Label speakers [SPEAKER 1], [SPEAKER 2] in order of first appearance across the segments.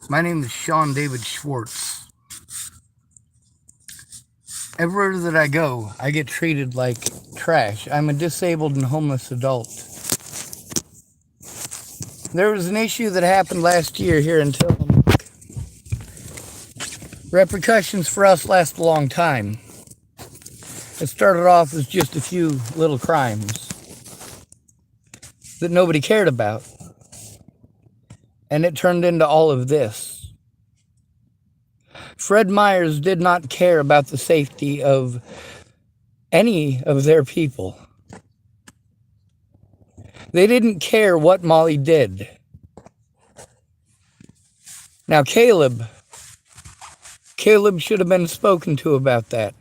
[SPEAKER 1] My name is Sean David Schwartz. Everywhere that I go, I get treated like trash. I'm a disabled and homeless adult. There was an issue that happened last year here in Tillamook. Repercussions for us last a long time. It started off as just a few little crimes that nobody cared about. And it turned into all of this. Fred Meyers did not care about the safety of any of their people. They didn't care what Molly did. Now, Caleb should have been spoken to about that.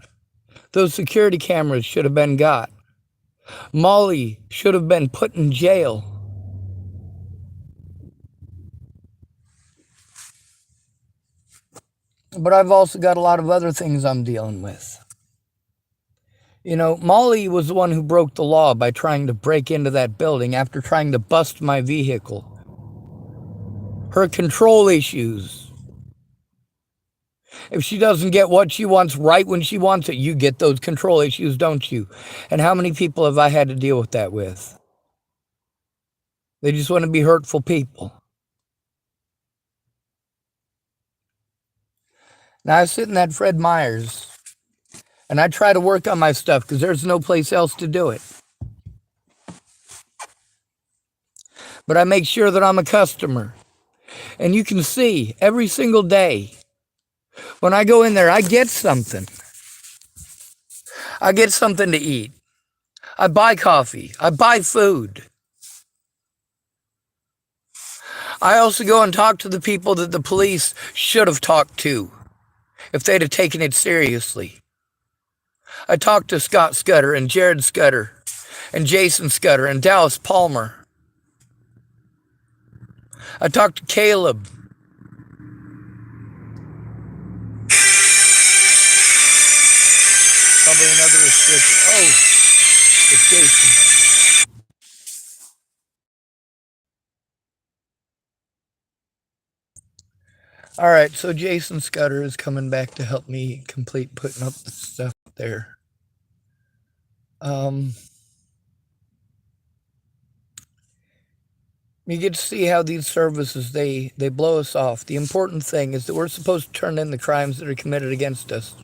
[SPEAKER 1] Those security cameras should have been got. Molly should have been put in jail. But I've also got a lot of other things I'm dealing with. You know, Molly was the one who broke the law by trying to break into that building after trying to bust my vehicle. Her control issues. If she doesn't get what she wants right when she wants it, you get those control issues, don't you? And how many people have I had to deal with that with? They just want to be hurtful people. Now, I sit in that Fred Meyers, and I try to work on my stuff because there's no place else to do it. But I make sure that I'm a customer. And you can see every single day when I go in there, I get something. I get something to eat. I buy coffee. I buy food. I also go and talk to the people that the police should have talked to if they'd have taken it seriously. I talked to Scott Scudder and Jared Scudder and Jason Scudder and Dallas Palmer. I talked to Caleb. Probably another restriction. Oh, it's Jason. All right, so Jason Scudder is coming back to help me complete putting up the stuff there. You get to see how these services, they blow us off. The important thing is that we're supposed to turn in the crimes that are committed against us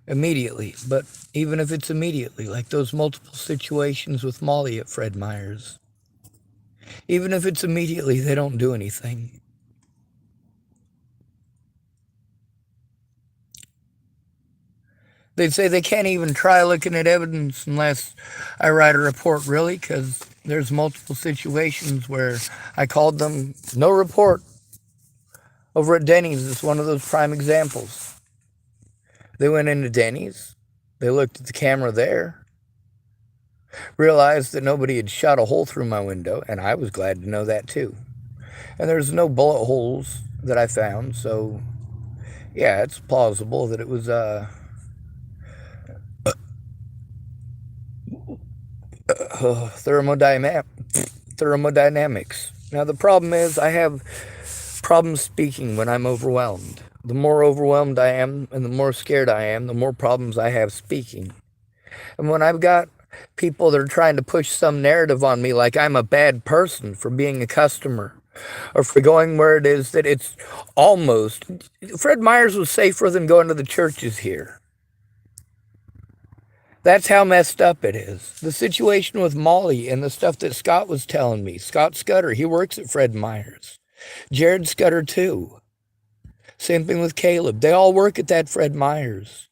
[SPEAKER 1] immediately. But even if it's immediately, like those multiple situations with Molly at Fred Meyers, even if it's immediately, they don't do anything. They'd say they can't even try looking at evidence unless I write a report, really, because there's multiple situations where I called them, no report. Over at Denny's is one of those prime examples. They went into Denny's, they looked at the camera there, realized that nobody had shot a hole through my window, and I was glad to know that too. And there's no bullet holes that I found, so yeah, it's plausible that it was thermodynamics. Now, the problem is I have problems speaking when I'm overwhelmed. The more overwhelmed I am and the more scared I am, the more problems I have speaking. And when I've got people that are trying to push some narrative on me like I'm a bad person for being a customer or for going where it is that it's almost... Fred Meyers was safer than going to the churches here. That's how messed up it is. The situation with Molly and the stuff that Scott was telling me. Scott Scudder, he works at Fred Meyers. Jared Scudder, too. Same thing with Caleb. They all work at that Fred Meyers.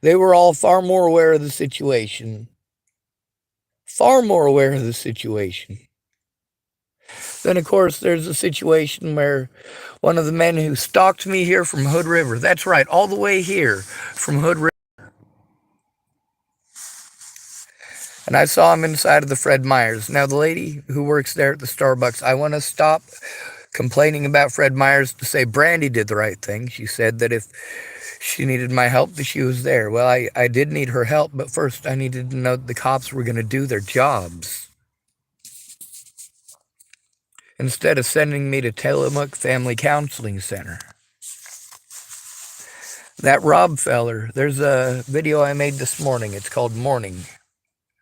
[SPEAKER 1] They were all far more aware of the situation. Far more aware of the situation. Then, of course, there's a situation where one of the men who stalked me here from Hood River, that's right, all the way here from Hood River, and I saw him inside of the Fred Meyers. Now, the lady who works there at the Starbucks, I want to stop complaining about Fred Meyers to say Brandy did the right thing. She said that if she needed my help, that she was there. Well, I did need her help, but first I needed to know that the cops were going to do their jobs. instead of sending me to Tillamook Family Counseling Center. That Rob feller, there's a video I made this morning. It's called Morning.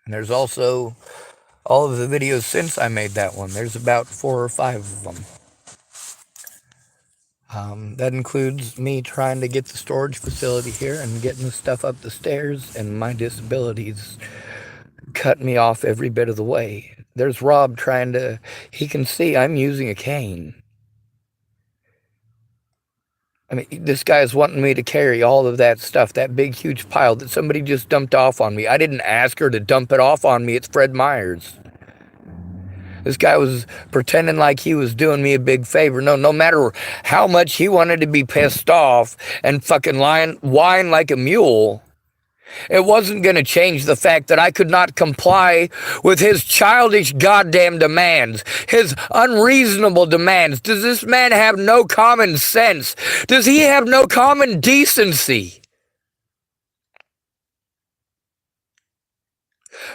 [SPEAKER 1] And there's also all of the videos since I made that one. There's about 4 or 5 of them. That includes me trying to get the storage facility here and getting the stuff up the stairs, and my disabilities cut me off every bit of the way. There's Rob trying to, he can see I'm using a cane. I mean, this guy's wanting me to carry all of that stuff, that big, huge pile that somebody just dumped off on me. I didn't ask her to dump it off on me. It's Fred Meyers. This guy was pretending like he was doing me a big favor. No matter how much he wanted to be pissed off and fucking whine like a mule, it wasn't going to change the fact that I could not comply with his childish goddamn demands, his unreasonable demands. Does this man have no common sense? Does he have no common decency?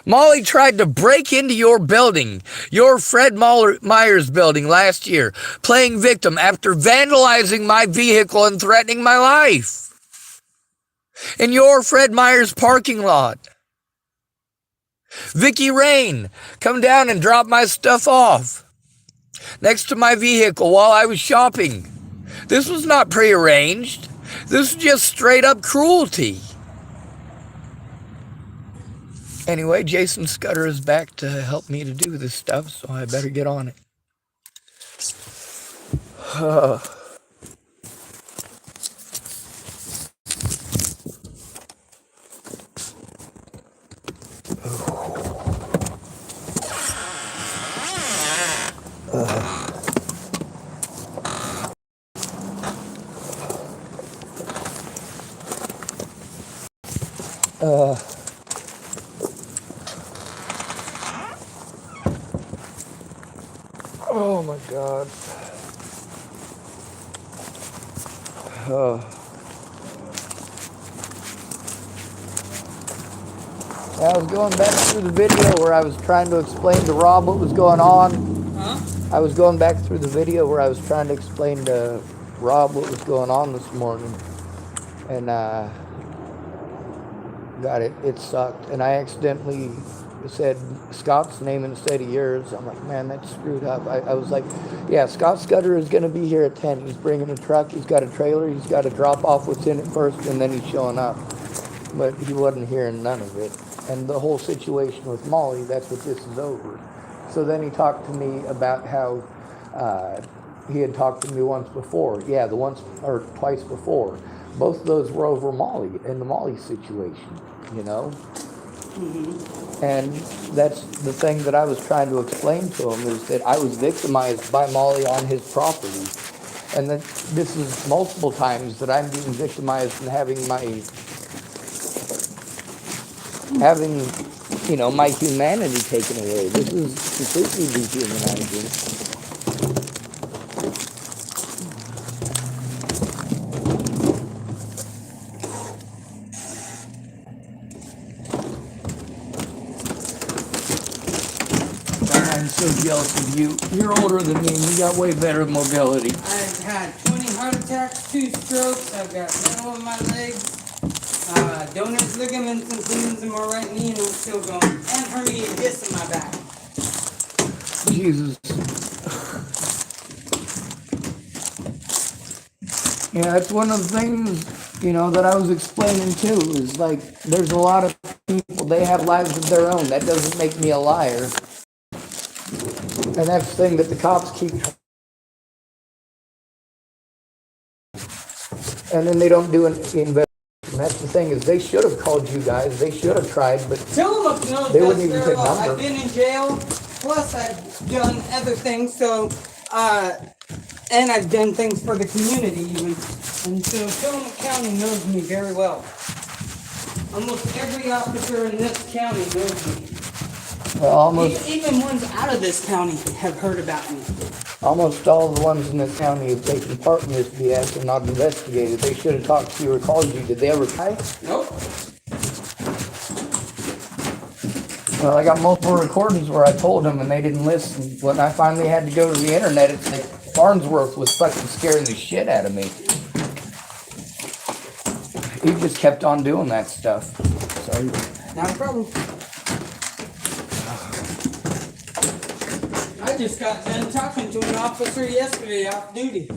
[SPEAKER 1] Molly tried to break into your building, your Fred Meyers building last year, playing victim after vandalizing my vehicle and threatening my life. In your Fred Meyers parking lot. Vicky Rain, come down and drop my stuff off next to my vehicle while I was shopping. This was not prearranged. This was just straight up cruelty. Anyway, Jason Scudder is back to help me to do this stuff, so I better get on it. Oh my God. I was going back through the video where I was trying to explain to Rob what was going on. I was going back through the video where I was trying to explain to Rob what was going on this morning. And God, it sucked. And I accidentally said Scott's name instead of yours. I'm like, man, that's screwed up. I was like, yeah, Scott Scudder is going to be here at 10. He's bringing a truck. He's got a trailer. He's got to drop off what's in it first, and then he's showing up. But he wasn't hearing none of it. And the whole situation with Molly, that's what this is over. So then he talked to me about how he had talked to me once before. Yeah, the once or twice before. Both of those were over Molly, in the Molly situation, you know? Mm-hmm. And that's the thing that I was trying to explain to him, is that I was victimized by Molly on his property. And that this is multiple times that I'm being victimized and having, you know, my humanity taken away. This is completely dehumanizing. I'm so jealous of you. You're older than me and you got way better mobility.
[SPEAKER 2] I've had 20 heart attacks, 2 strokes, I've got metal in my legs, donors, ligaments, and tendons in my right knee, and I'm still going. And herniated disc in my back.
[SPEAKER 1] Jesus. Yeah, that's one of the things, you know, that I was explaining too, is like, there's a lot of people, they have lives of their own. That doesn't make me a liar. And that's the thing that the cops keep. And then they don't do an investigation. That's the thing, is they should have called you guys. They should have tried, but
[SPEAKER 2] Tillamook knows
[SPEAKER 1] they wouldn't even take number.
[SPEAKER 2] I've been in jail, plus I've done other things, so, and I've done things for the community even. And so Tillamook County knows me very well. Almost every officer in this county knows me.
[SPEAKER 1] Well,
[SPEAKER 2] even ones out of this county have heard about me.
[SPEAKER 1] Almost all the ones in this county have taken part in this BS and not investigated. They should have talked to you or called you. Did they ever try?
[SPEAKER 2] Nope.
[SPEAKER 1] Well, I got multiple recordings where I told them and they didn't listen. When I finally had to go to the internet, it's like Farnsworth was fucking scaring the shit out of me. He just kept on doing that stuff. So,
[SPEAKER 2] Not a problem. I just got done talking to an officer yesterday off duty,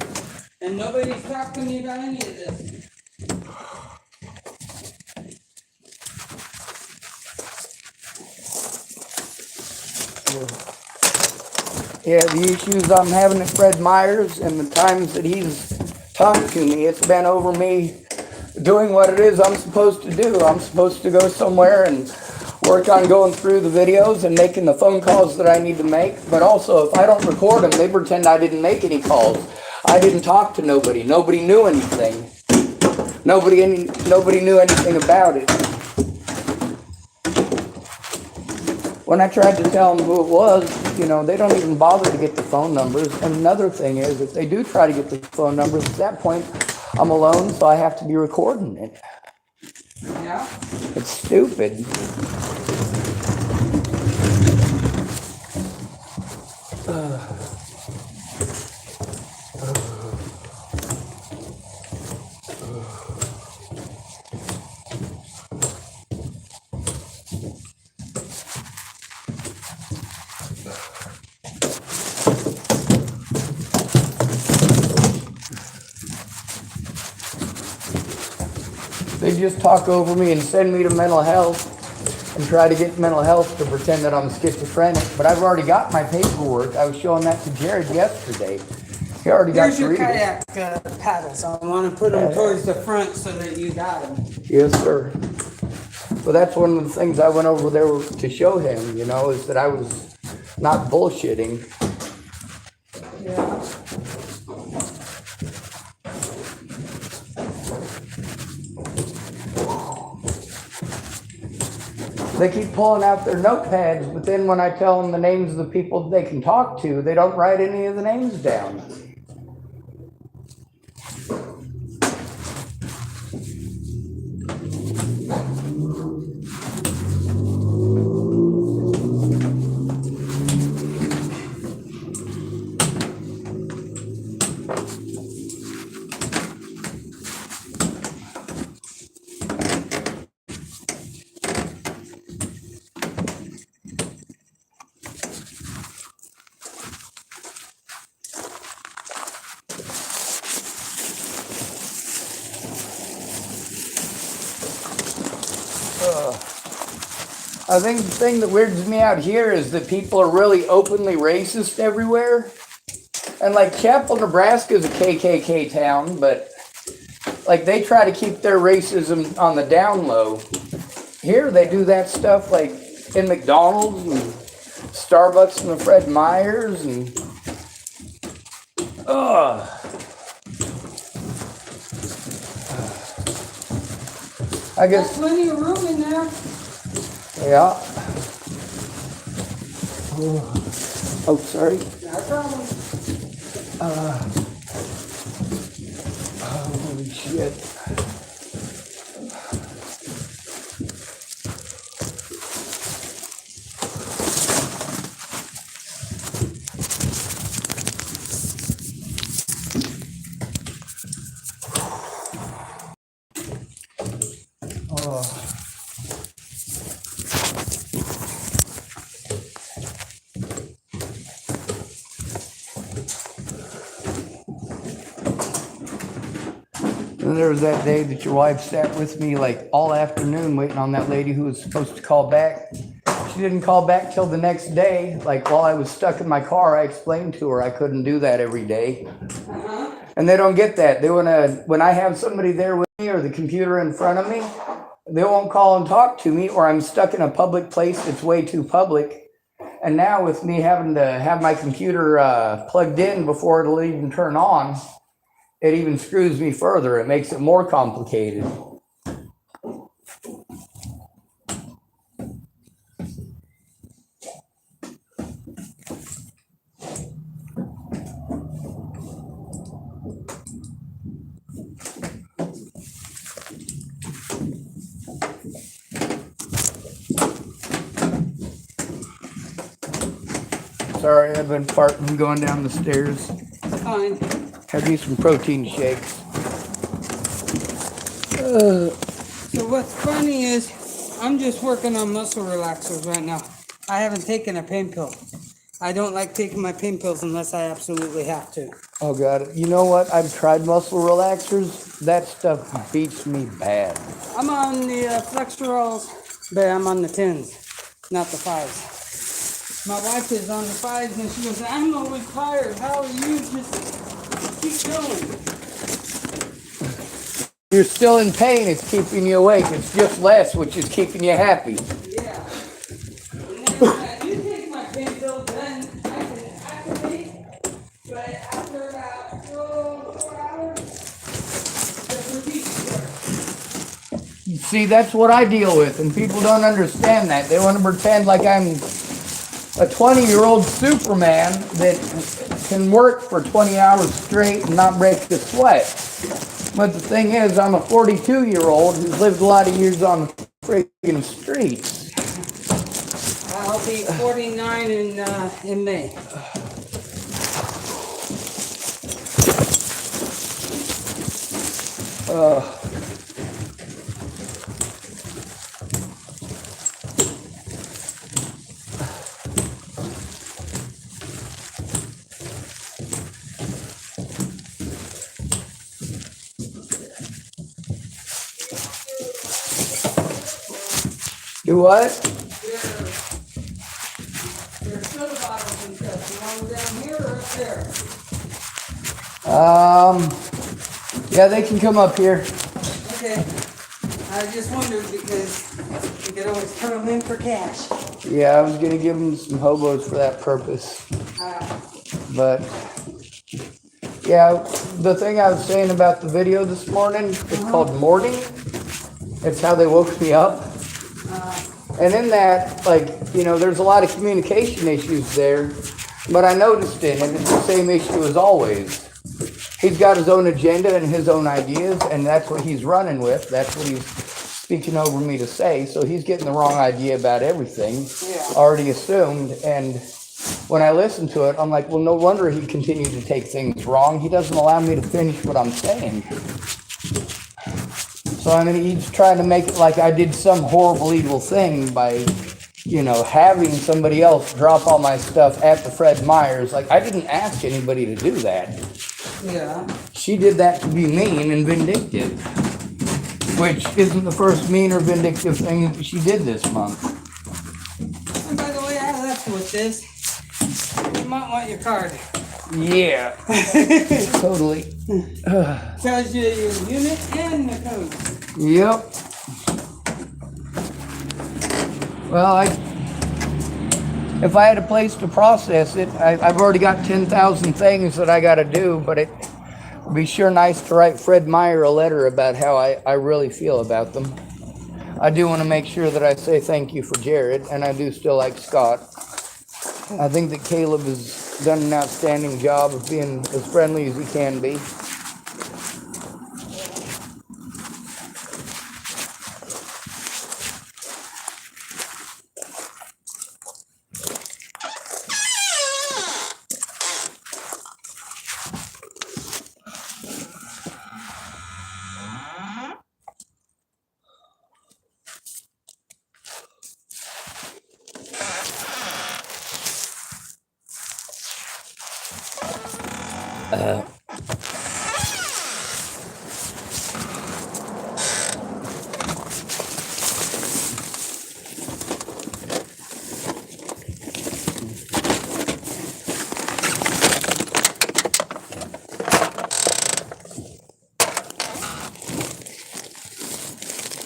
[SPEAKER 2] and nobody's talked to me about any of this.
[SPEAKER 1] yeah, the issues I'm having at Fred Meyers and the times that he's talked to me, it's been over me doing what it is I'm supposed to do. I'm supposed to go somewhere and work on going through the videos and making the phone calls that I need to make. But also, if I don't record them, they pretend I didn't make any calls. I didn't talk to nobody. Nobody knew anything. Nobody knew anything about it. When I tried to tell them who it was, you know, they don't even bother to get the phone numbers. And another thing is, if they do try to get the phone numbers, at that point, I'm alone, so I have to be recording it.
[SPEAKER 2] Yeah?
[SPEAKER 1] It's stupid. They just talk over me and send me to mental health and try to get mental health to pretend that I'm schizophrenic. But I've already got my paperwork. I was showing that to Jared yesterday. He already got
[SPEAKER 2] Here's
[SPEAKER 1] to
[SPEAKER 2] your
[SPEAKER 1] read it.
[SPEAKER 2] kayak paddles. I want to put them towards the front so that you got them.
[SPEAKER 1] Yes, sir. Well, that's one of the things I went over there to show him, you know, is that I was not bullshitting.
[SPEAKER 2] Yeah.
[SPEAKER 1] They keep pulling out their notepads, but then when I tell them the names of the people they can talk to, they don't write any of the names down. I think the thing that weirds me out here is that people are really openly racist everywhere. And like Chapel, Nebraska is a KKK town, but like they try to keep their racism on the down low. Here they do that stuff like in McDonald's and Starbucks and the Fred Meyers and I
[SPEAKER 2] There's
[SPEAKER 1] guess,
[SPEAKER 2] plenty of room in there.
[SPEAKER 1] yeah. Oh, sorry.
[SPEAKER 2] No problem.
[SPEAKER 1] Holy shit. And there was that day that your wife sat with me like all afternoon waiting on that lady who was supposed to call back. She didn't call back till the next day. Like while I was stuck in my car, I explained to her I couldn't do that every day. And they don't get that. They wanna, when I have somebody there with me or the computer in front of me, they won't call and talk to me, or I'm stuck in a public place that's way too public. And now with me having to have my computer plugged in before it'll even turn on, it even screws me further. It makes it more complicated. Sorry, I've been farting going down the stairs.
[SPEAKER 2] It's fine.
[SPEAKER 1] Had me some protein shakes.
[SPEAKER 2] So what's funny is I'm just working on muscle relaxers right now. I haven't taken a pain pill. I don't like taking my pain pills unless I absolutely have to.
[SPEAKER 1] Oh God, you know what? I've tried muscle relaxers. That stuff beats me bad.
[SPEAKER 2] I'm on the Flexerols, but I'm on the 10s, not the 5s. My wife is on the 5s and she goes, I'm always tired. How are you? Just keep going.
[SPEAKER 1] You're still in pain. It's keeping you awake. It's just less, which is keeping you happy.
[SPEAKER 2] Yeah. And then when I do take my pain pills, then I can activate. But after about 4 hours, just repeat.
[SPEAKER 1] See, that's what I deal with, and people don't understand that. They want to pretend like I'm a 20-year-old Superman that can work for 20 hours straight and not break the sweat. But the thing is, I'm a 42-year-old who's lived a lot of years on the friggin' streets.
[SPEAKER 2] I'll be 49 in May.
[SPEAKER 1] Do what?
[SPEAKER 2] There's soda bottles and stuff. You want them down here or up there?
[SPEAKER 1] Yeah, they can come up here.
[SPEAKER 2] Okay. I just wondered because you could always turn them in for cash.
[SPEAKER 1] Yeah, I was gonna give them some hobos for that purpose. But yeah, the thing I was saying about the video this morning, it's called morning. It's how they woke me up. And in that, like, you know, there's a lot of communication issues there, but I noticed it, and it's the same issue as always. He's got his own agenda and his own ideas, and that's what he's running with. That's what he's speaking over me to say. So he's getting the wrong idea about everything, already assumed. And when I listen to it, I'm like, well, no wonder he continued to take things wrong. He doesn't allow me to finish what I'm saying. So I mean, he's trying to make it like I did some horrible, evil thing by, you know, having somebody else drop all my stuff at the Fred Meyers. Like, I didn't ask anybody to do that.
[SPEAKER 2] Yeah.
[SPEAKER 1] She did that to be mean and vindictive, which isn't the first mean or vindictive thing that she did this month.
[SPEAKER 2] And by the way, I left with this. You might want your card.
[SPEAKER 1] Yeah, totally.
[SPEAKER 2] Tells you your unit and the code.
[SPEAKER 1] Yep. Well, if I had a place to process it, I've already got 10,000 things that I got to do, but it would be sure nice to write Fred Meyer a letter about how I really feel about them. I do want to make sure that I say thank you for Jared, and I do still like Scott. I think that Caleb has done an outstanding job of being as friendly as he can be.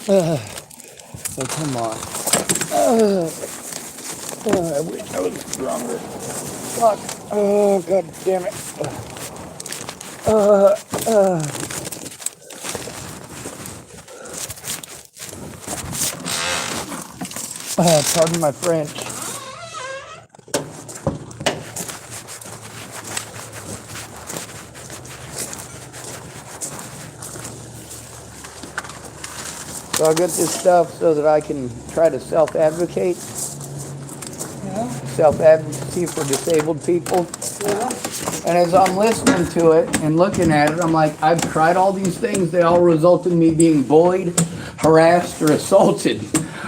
[SPEAKER 1] Oh, come on. I wish I was stronger. Fuck. Oh, God damn it. Pardon my French. So I'll get this stuff so that I can try to self-advocate.
[SPEAKER 2] Yeah.
[SPEAKER 1] self-advocacy for disabled people.
[SPEAKER 2] Yeah.
[SPEAKER 1] And as I'm listening to it and looking at it, I'm like, I've tried all these things. They all result in me being bullied, harassed, or assaulted.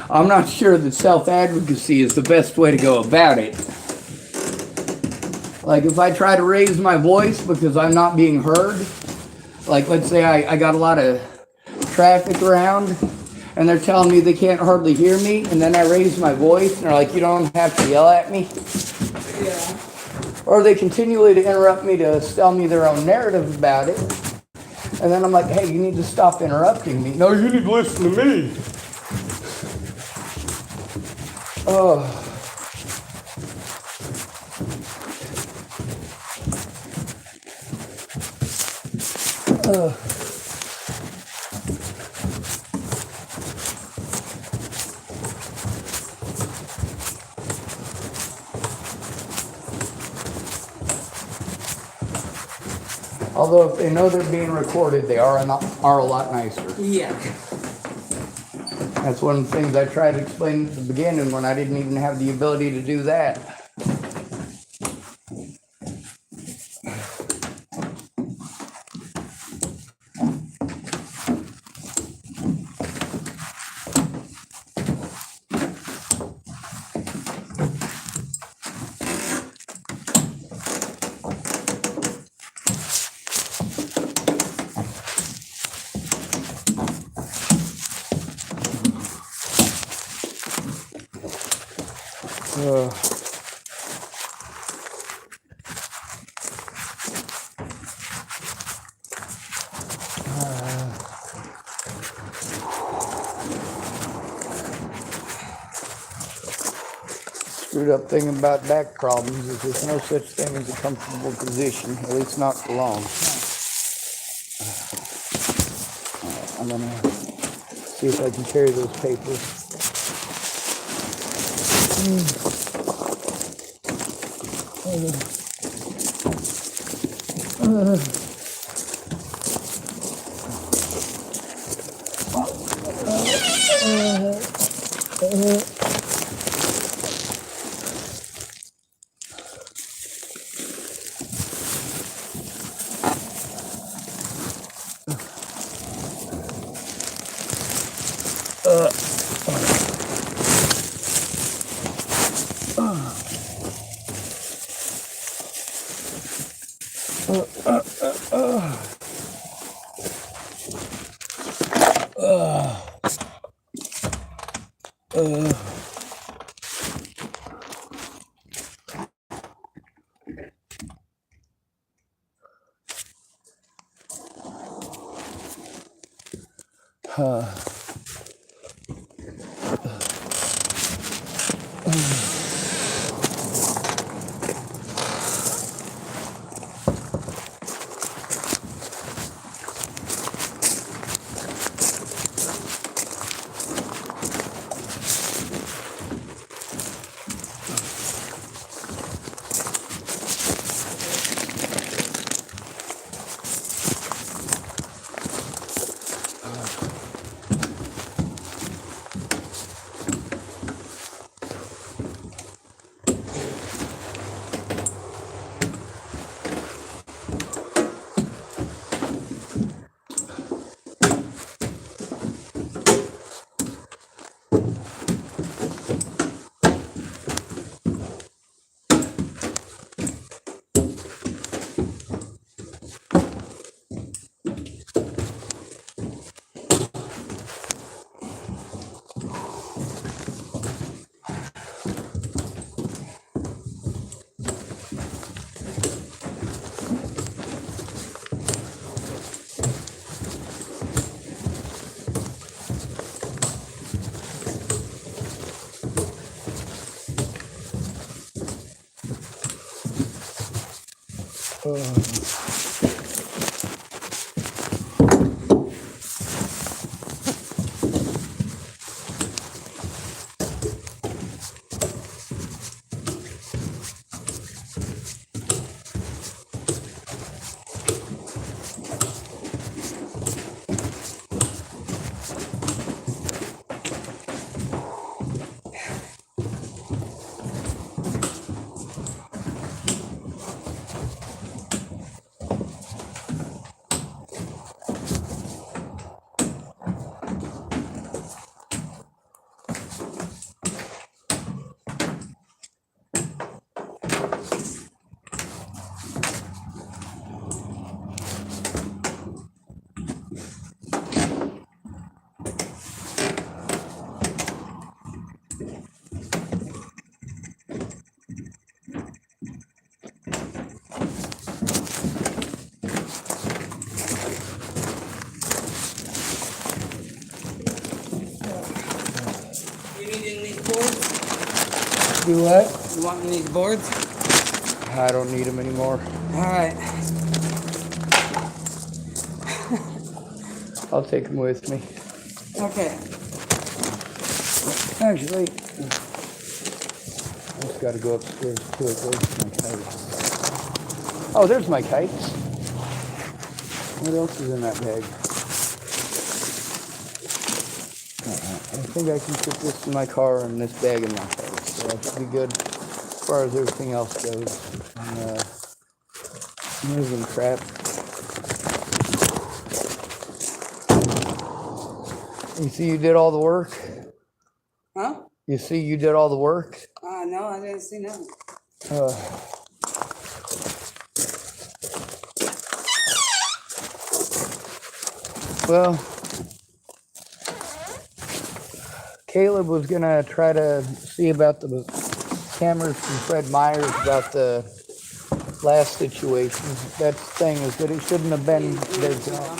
[SPEAKER 1] I'm not sure that self-advocacy is the best way to go about it. Like if I try to raise my voice because I'm not being heard, like let's say I got a lot of traffic around and they're telling me they can't hardly hear me, and then I raise my voice and they're like, you don't have to yell at me.
[SPEAKER 2] Yeah.
[SPEAKER 1] Or they continually to interrupt me to tell me their own narrative about it. And then I'm like, hey, you need to stop interrupting me. No, you need to listen to me. Oh. Although if they know they're being recorded, they are a lot nicer.
[SPEAKER 2] Yeah.
[SPEAKER 1] That's one of the things I tried to explain at the beginning when I didn't even have the ability to do that. Screwed up thing about back problems is there's no such thing as a comfortable position, at least not for long. I'm gonna see if I can carry those papers. Do what?
[SPEAKER 2] You want these boards?
[SPEAKER 1] I don't need them anymore.
[SPEAKER 2] All right.
[SPEAKER 1] I'll take them with me.
[SPEAKER 2] Okay.
[SPEAKER 1] Actually, I just got to go upstairs to it. Where's my kite? Oh, there's my kites. What else is in that bag? I think I can put this in my car and this bag in my car. So that should be good as far as everything else goes. And, moving crap. You see you did all the work?
[SPEAKER 2] Huh?
[SPEAKER 1] You see you did all the work?
[SPEAKER 2] No, I didn't see nothing.
[SPEAKER 1] Well, Caleb was gonna try to see about the cameras from Fred Meyers about the last situation. That thing is that it shouldn't have been their job.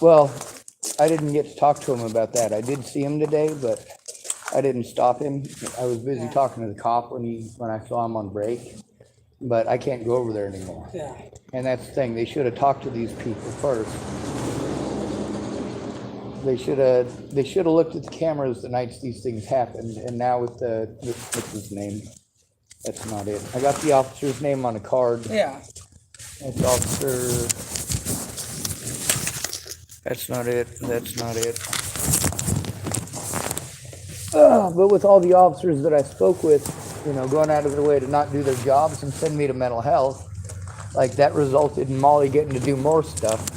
[SPEAKER 1] Well, I didn't get to talk to him about that. I did see him today, but I didn't stop him. I was busy talking to the cop when I saw him on break. But I can't go over there anymore.
[SPEAKER 2] Yeah.
[SPEAKER 1] And that's the thing. They should have talked to these people first. They should have looked at the cameras the nights these things happened. And now with what's his name? That's not it. I got the officer's name on a card.
[SPEAKER 2] Yeah.
[SPEAKER 1] It's officer. That's not it. That's not it. But with all the officers that I spoke with, going out of their way to not do their jobs and send me to mental health, like that resulted in Molly getting to do more stuff.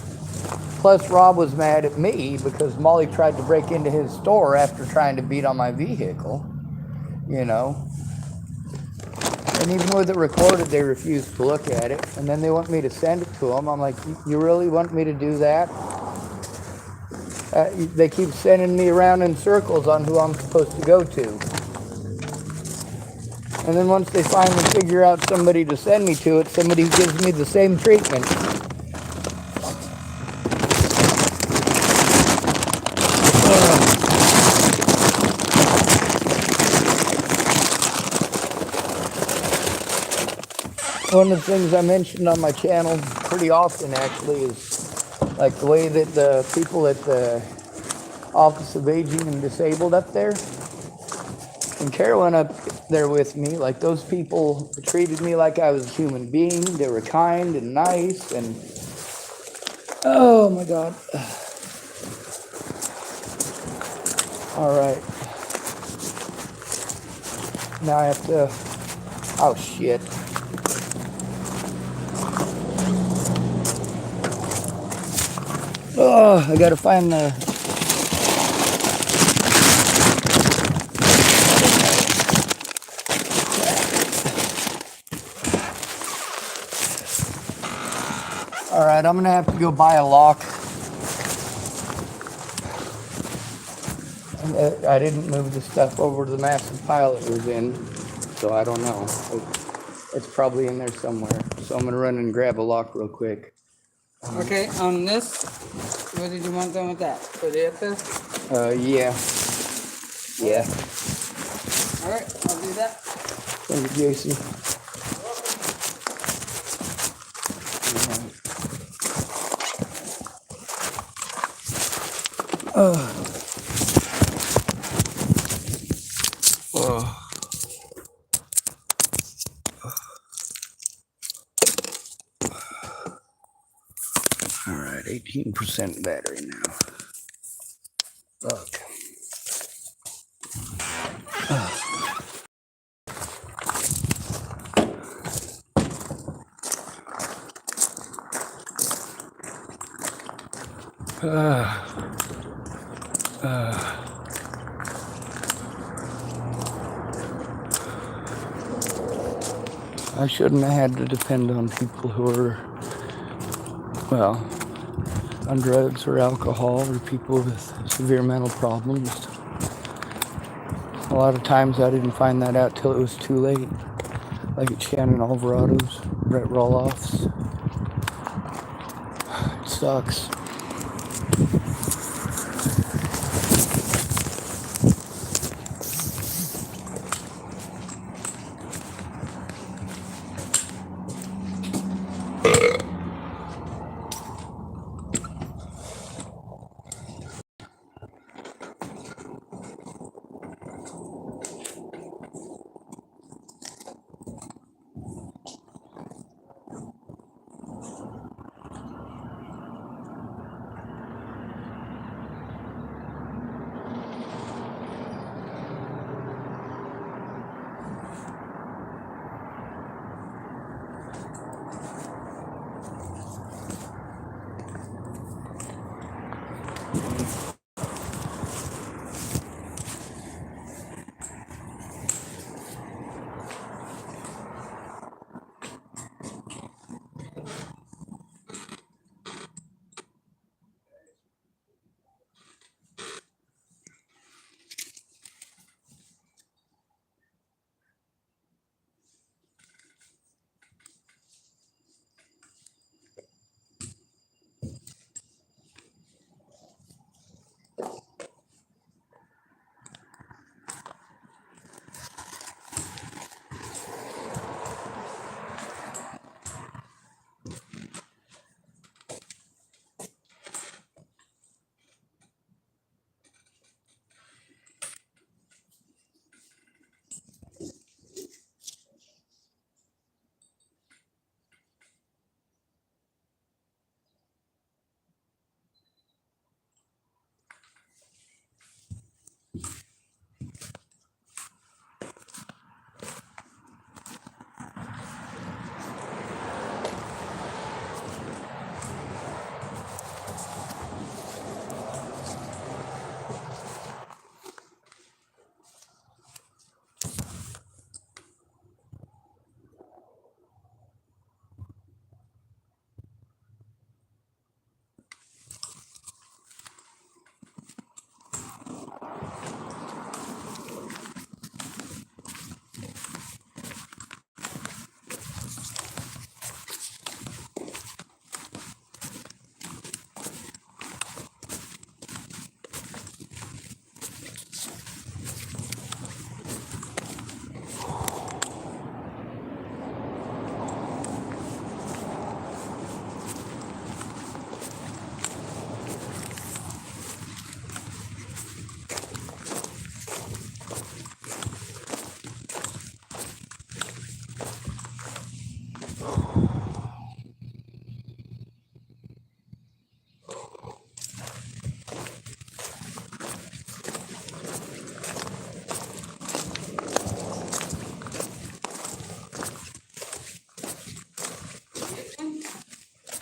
[SPEAKER 1] Plus, Rob was mad at me because Molly tried to break into his store after trying to beat on my vehicle, And even with it recorded, they refused to look at it. And then they want me to send it to them. I'm like, you really want me to do that? They keep sending me around in circles on who I'm supposed to go to. And then once they finally figure out somebody to send me to it, somebody gives me the same treatment. One of the things I mentioned on my channel pretty often actually is like the way that the people at the Office of Aging and Disabled up there, and Carolyn up there with me, like those people treated me like I was a human being. They were kind and nice and, oh my God. All right. Now I have to, oh shit. Oh, I gotta find the... All right, I'm gonna have to go buy a lock. I didn't move the stuff over to the massive pile it was in, so I don't know. It's probably in there somewhere. So I'm gonna run and grab a lock real quick.
[SPEAKER 2] Okay, on this, what did you want done with that? Put it up there?
[SPEAKER 1] Yeah. Yeah.
[SPEAKER 2] All right, I'll do that.
[SPEAKER 1] Thank you, Jason. All right, 18% battery now. Look. I shouldn't have had to depend on people who are, well, on drugs or alcohol or people with severe mental problems. A lot of times I didn't find that out till it was too late. Like at Shannon Alvarado's, Brett Roloff's. It sucks.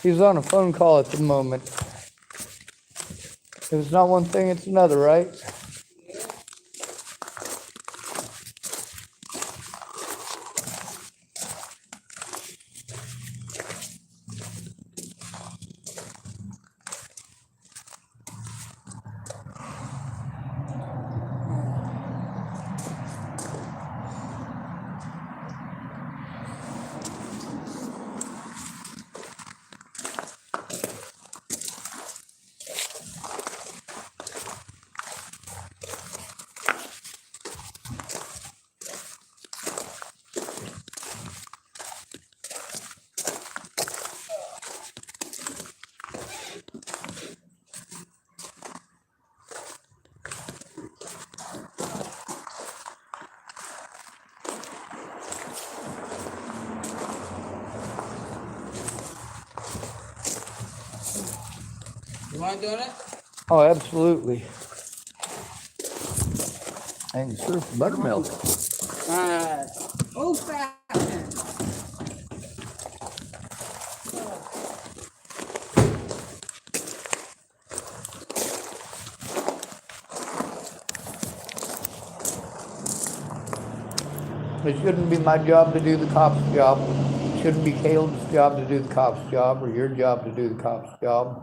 [SPEAKER 1] He's on a phone call at the moment. If it's not one thing, it's another, right?
[SPEAKER 2] You want to do it?
[SPEAKER 1] Oh, absolutely. And sure, buttermilk.
[SPEAKER 2] Old fashioned.
[SPEAKER 1] It shouldn't be my job to do the cop's job. It shouldn't be Caleb's job to do the cop's job or your job to do the cop's job.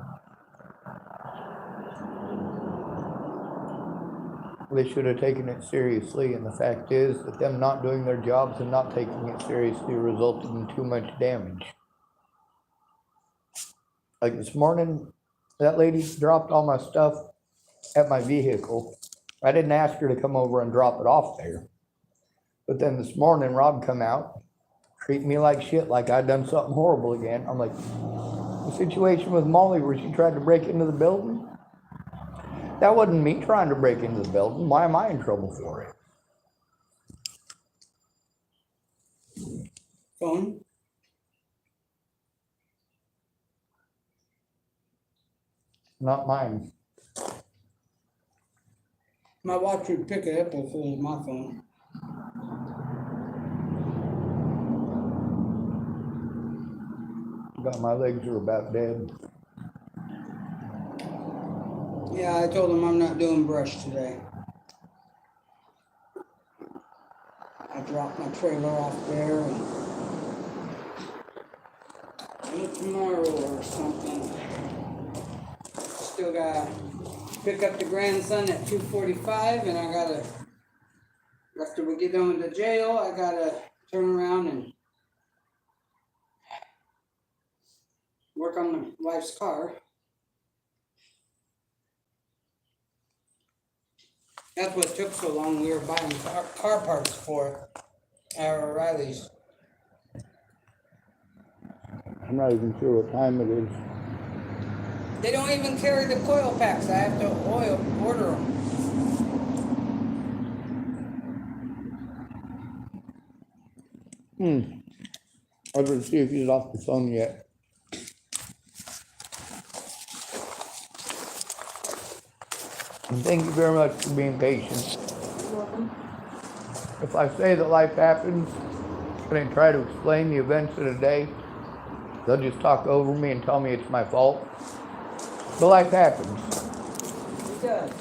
[SPEAKER 1] They should have taken it seriously, and the fact is that them not doing their jobs and not taking it seriously resulted in too much damage. Like this morning, that lady dropped all my stuff at my vehicle. I didn't ask her to come over and drop it off there. But then this morning, Rob come out, treat me like shit, like I'd done something horrible again. I'm like, the situation with Molly where she tried to break into the building, that wasn't me trying to break into the building. Why am I in trouble for it?
[SPEAKER 2] Phone?
[SPEAKER 1] not mine.
[SPEAKER 2] My watch would pick it up if it was my phone.
[SPEAKER 1] But my legs are about dead.
[SPEAKER 2] Yeah, I told him I'm not doing brush today. I dropped my trailer off there and tomorrow or something. Still gotta pick up the grandson at 2:45, and I gotta, after we get done with the jail, I gotta turn around and work on my wife's car. That's what took so long. We were buying car parts for our O'Reilly's.
[SPEAKER 1] I'm not even sure what time it is.
[SPEAKER 2] They don't even carry the coil packs. I have to order them.
[SPEAKER 1] I better see if he's off the phone yet. And thank you very much for being patient.
[SPEAKER 2] You're welcome.
[SPEAKER 1] If I say that life happens and I try to explain the events of the day, they'll just talk over me and tell me it's my fault. But life happens.
[SPEAKER 2] It does.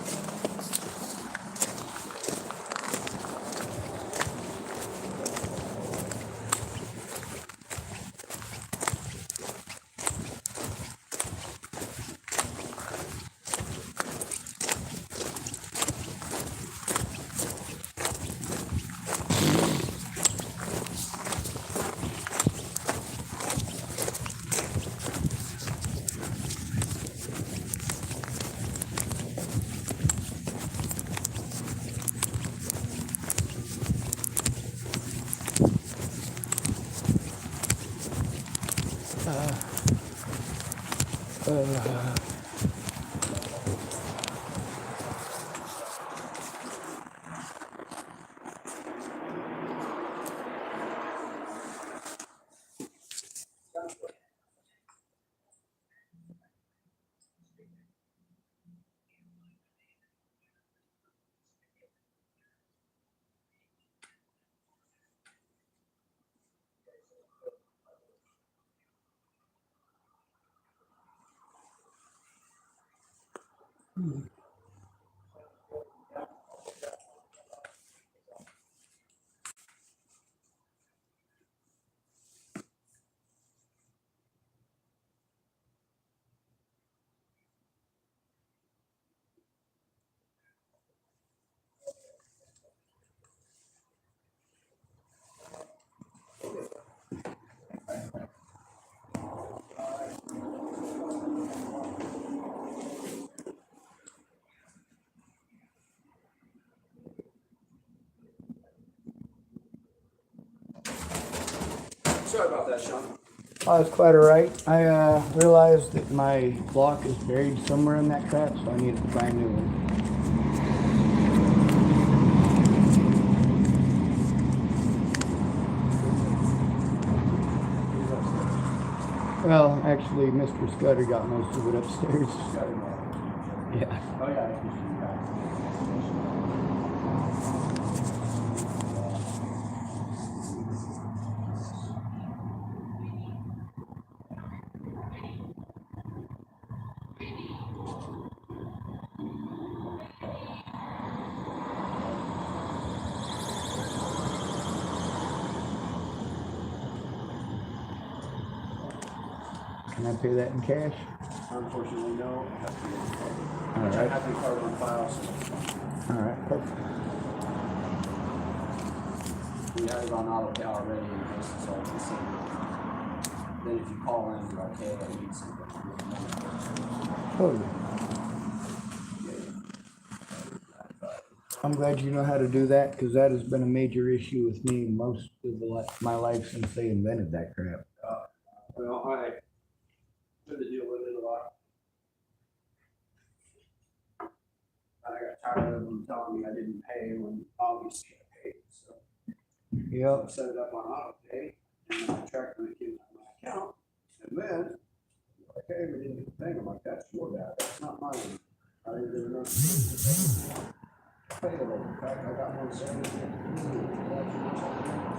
[SPEAKER 3] Sorry about that, Sean.
[SPEAKER 1] Oh, that's quite all right. I realized that my block is buried somewhere in that crap, so I need to find a new one. Well, actually, Mr. Scudder got most of it upstairs. Yeah.
[SPEAKER 3] Oh, yeah.
[SPEAKER 1] Can I pay that in cash?
[SPEAKER 3] Unfortunately, no. I have to get a card.
[SPEAKER 1] All
[SPEAKER 3] I
[SPEAKER 1] right.
[SPEAKER 3] have the card on file, so
[SPEAKER 1] All right, perfect.
[SPEAKER 3] we have it on auto pay already in case it's all the same. Then if you call in, you're okay, I need something.
[SPEAKER 1] Totally. I'm glad you know how to do that, because that has been a major issue with me most of my life since they invented that crap.
[SPEAKER 3] Well, I had to deal with it a lot. I got tired of them telling me I didn't pay when obviously I paid, so.
[SPEAKER 1] Yep.
[SPEAKER 3] I set it up on auto pay and I tracked my account, and then okay, we didn't get the thing. I'm like, that's your dad, that's not mine. I didn't even know. Payable. In fact, I got one saying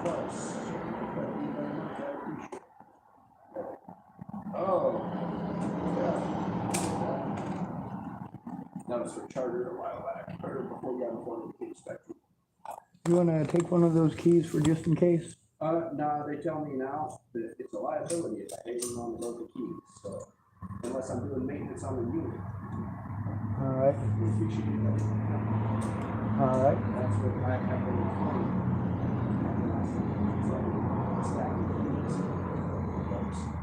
[SPEAKER 3] twice. Thank you very much, I appreciate it. Oh, yeah. That was for charter a while back, or before we got before the King Spectrum.
[SPEAKER 1] You want to take one of those keys for just in case?
[SPEAKER 3] No, they tell me now that it's a liability if I hang them on the broken keys, so unless I'm doing maintenance on the unit.
[SPEAKER 1] All right.
[SPEAKER 3] We should do that.
[SPEAKER 1] All right.
[SPEAKER 3] That's what I have been doing. Stacking the keys.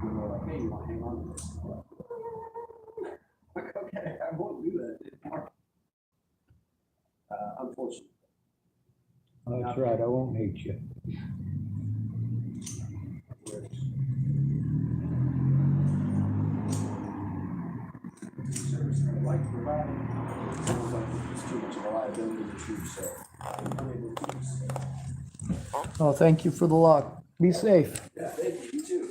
[SPEAKER 3] And they're like, hey, you want to hang on to this? I'm like, okay, I won't do that anymore. Unfortunately.
[SPEAKER 1] That's right. I won't hate you.
[SPEAKER 3] Service I like to provide. Sounds like it's too much of a liability issue, so I'm unable to use it.
[SPEAKER 1] Well, thank you for the lock. Be safe.
[SPEAKER 3] Yeah, thank you. You too.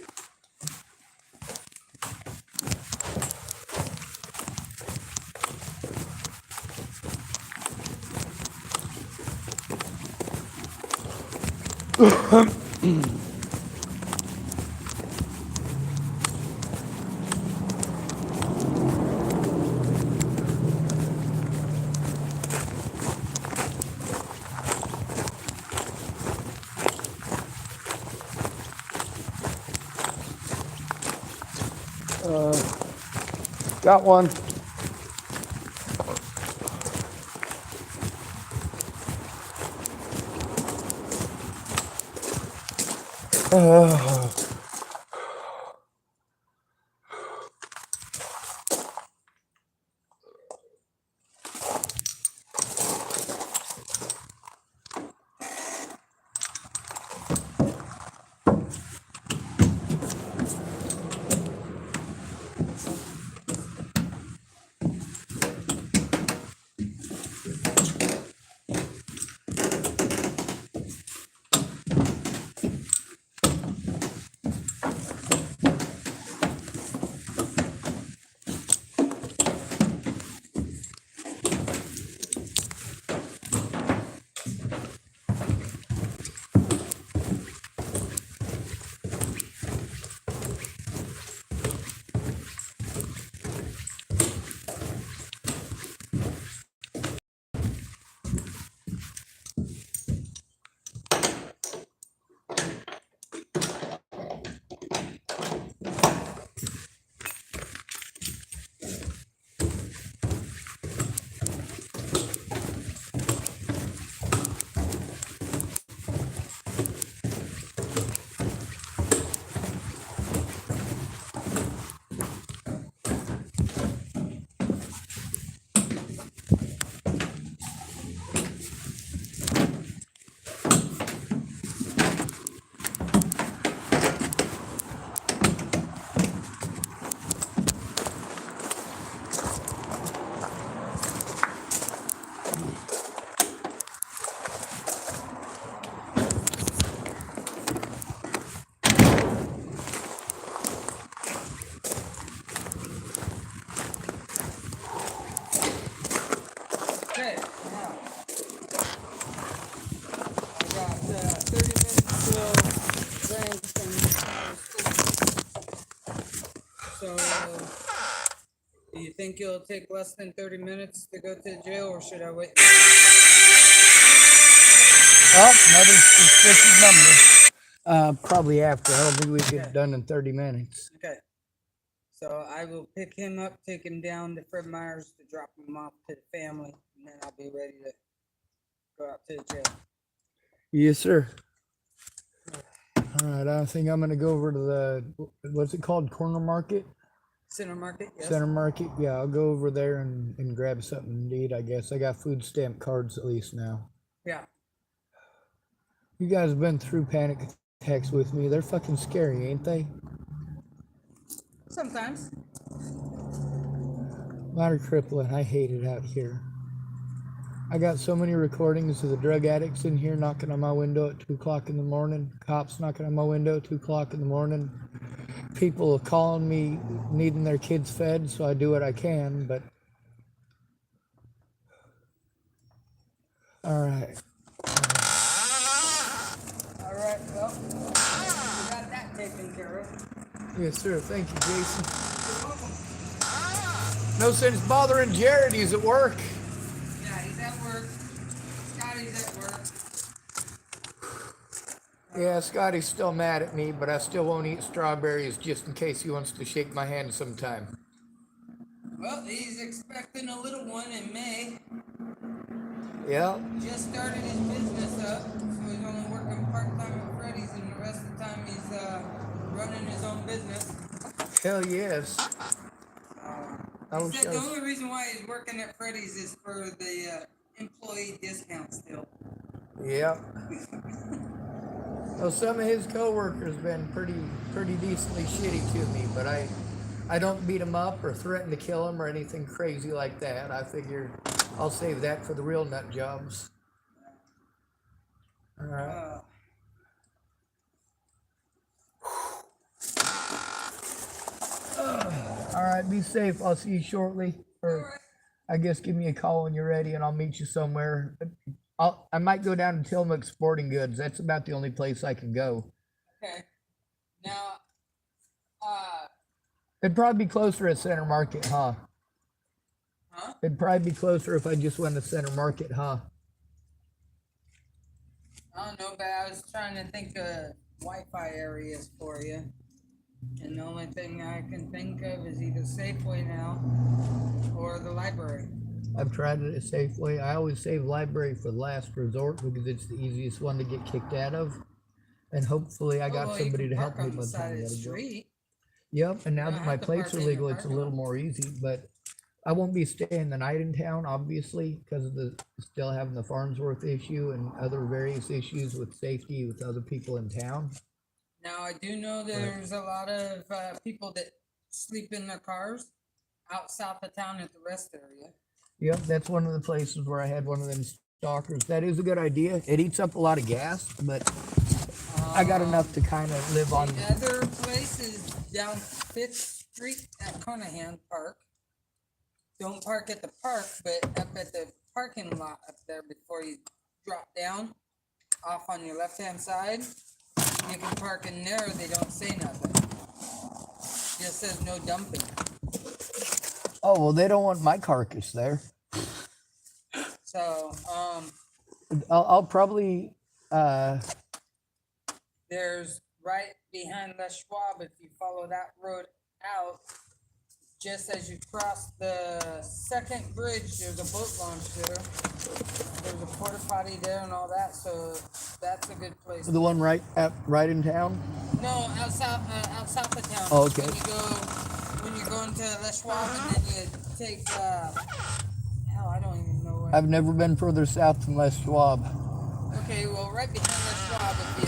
[SPEAKER 1] Got one.
[SPEAKER 2] Okay, now I got 30 minutes till drink and so do you think it'll take less than 30 minutes to go to the jail, or should I wait?
[SPEAKER 1] Oh, another suspicious number. Probably after. I don't think we get it done in 30 minutes.
[SPEAKER 2] Okay. So I will pick him up, take him down to Fred Meyers to drop him off to the family, and then I'll be ready to go out to the jail.
[SPEAKER 1] Yes, sir. All right, I think I'm going to go over to the, what's it called, Corner Market?
[SPEAKER 2] Center Market, yes.
[SPEAKER 1] Center Market, yeah, I'll go over there and grab something to eat, I guess. I got food stamp cards at least now.
[SPEAKER 2] Yeah.
[SPEAKER 1] You guys have been through panic attacks with me. They're fucking scary, ain't they?
[SPEAKER 2] Sometimes.
[SPEAKER 1] Mine are crippling. I hate it out here. I got so many recordings of the drug addicts in here knocking on my window at 2 o'clock in the morning. Cops knocking on my window at 2 o'clock in the morning. people are calling me needing their kids fed, so I do what I can, but all right.
[SPEAKER 2] All right, well, we got that taken care of.
[SPEAKER 1] Yes, sir. Thank you, Jason.
[SPEAKER 2] You're welcome.
[SPEAKER 1] No sense bothering Jared. He's at work.
[SPEAKER 2] Yeah, he's at work. Scotty's at work.
[SPEAKER 1] Yeah, Scotty's still mad at me, but I still won't eat strawberries just in case he wants to shake my hand sometime.
[SPEAKER 2] Well, he's expecting a little one in May.
[SPEAKER 1] Yeah.
[SPEAKER 2] Just started his business up, so he's only working part-time at Freddy's, and the rest of the time he's running his own business.
[SPEAKER 1] Hell yes.
[SPEAKER 2] He said the only reason why he's working at Freddy's is for the employee discount still.
[SPEAKER 1] Yeah. Well, some of his coworkers been pretty decently shitty to me, but I don't beat them up or threaten to kill them or anything crazy like that. I figure I'll save that for the real nut jobs. All right. All right, be safe. I'll see you shortly. Or I guess give me a call when you're ready and I'll meet you somewhere. I might go down to Tillamook Sporting Goods. That's about the only place I can go.
[SPEAKER 2] Okay. Now,
[SPEAKER 1] It'd probably be closer at Center Market, huh?
[SPEAKER 2] Huh?
[SPEAKER 1] It'd probably be closer if I just went to Center Market, huh?
[SPEAKER 2] I don't know, but I was trying to think of Wi-Fi areas for you. And the only thing I can think of is either Safeway now or the library.
[SPEAKER 1] I've tried it at Safeway. I always save library for the last resort because it's the easiest one to get kicked out of. And hopefully I got somebody to help me
[SPEAKER 2] on the
[SPEAKER 1] by the
[SPEAKER 2] side
[SPEAKER 1] time I
[SPEAKER 2] of the
[SPEAKER 1] gotta go.
[SPEAKER 2] street.
[SPEAKER 1] Yep, and now
[SPEAKER 2] You
[SPEAKER 1] that
[SPEAKER 2] don't
[SPEAKER 1] my
[SPEAKER 2] have to
[SPEAKER 1] plates
[SPEAKER 2] park
[SPEAKER 1] are
[SPEAKER 2] in your
[SPEAKER 1] legal, it's a
[SPEAKER 2] parking
[SPEAKER 1] little
[SPEAKER 2] lot.
[SPEAKER 1] more easy, but I won't be staying the night in town, obviously, because of the still having the Farnsworth issue and other various issues with safety with other people in town.
[SPEAKER 2] Now, I do know there's a lot of people that sleep in their cars out south of town at the rest area.
[SPEAKER 1] Yep, that's one of the places where I had one of them stalkers. That is a good idea. It eats up a lot of gas, but I got enough to kind of live on.
[SPEAKER 2] The other place is down 5th Street at Conahan Park. Don't park at the park, but up at the parking lot up there before you drop down off on your left-hand side. You can park in there, they don't say nothing. Just says no dumping.
[SPEAKER 1] Oh, well, they don't want my carcass there.
[SPEAKER 2] So,
[SPEAKER 1] I'll probably,
[SPEAKER 2] there's right behind Les Schwab, if you follow that road out, just as you cross the second bridge, there's a boat launch there. There's a porta potty there and all that, so that's a good place.
[SPEAKER 1] the one right in town?
[SPEAKER 2] No, out south of town.
[SPEAKER 1] Oh, okay.
[SPEAKER 2] When you're going to Les Schwab and then you take, hell, I don't even know where.
[SPEAKER 1] I've never been further south than Les Schwab.
[SPEAKER 2] Okay, well, right behind Les Schwab, if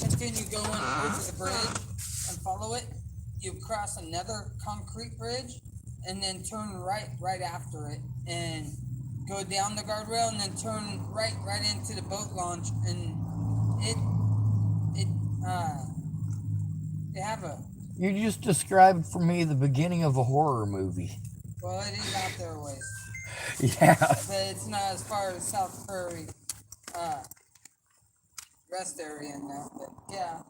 [SPEAKER 2] you continue going over the bridge and follow it, you cross another concrete bridge and then turn right after it and go down the guardrail and then turn right into the boat launch, and they have a,
[SPEAKER 1] You just described for me the beginning of a horror movie.
[SPEAKER 2] well, it is out there ways,
[SPEAKER 1] Yeah.
[SPEAKER 2] but it's not as far as South Prairie rest area and that, but yeah.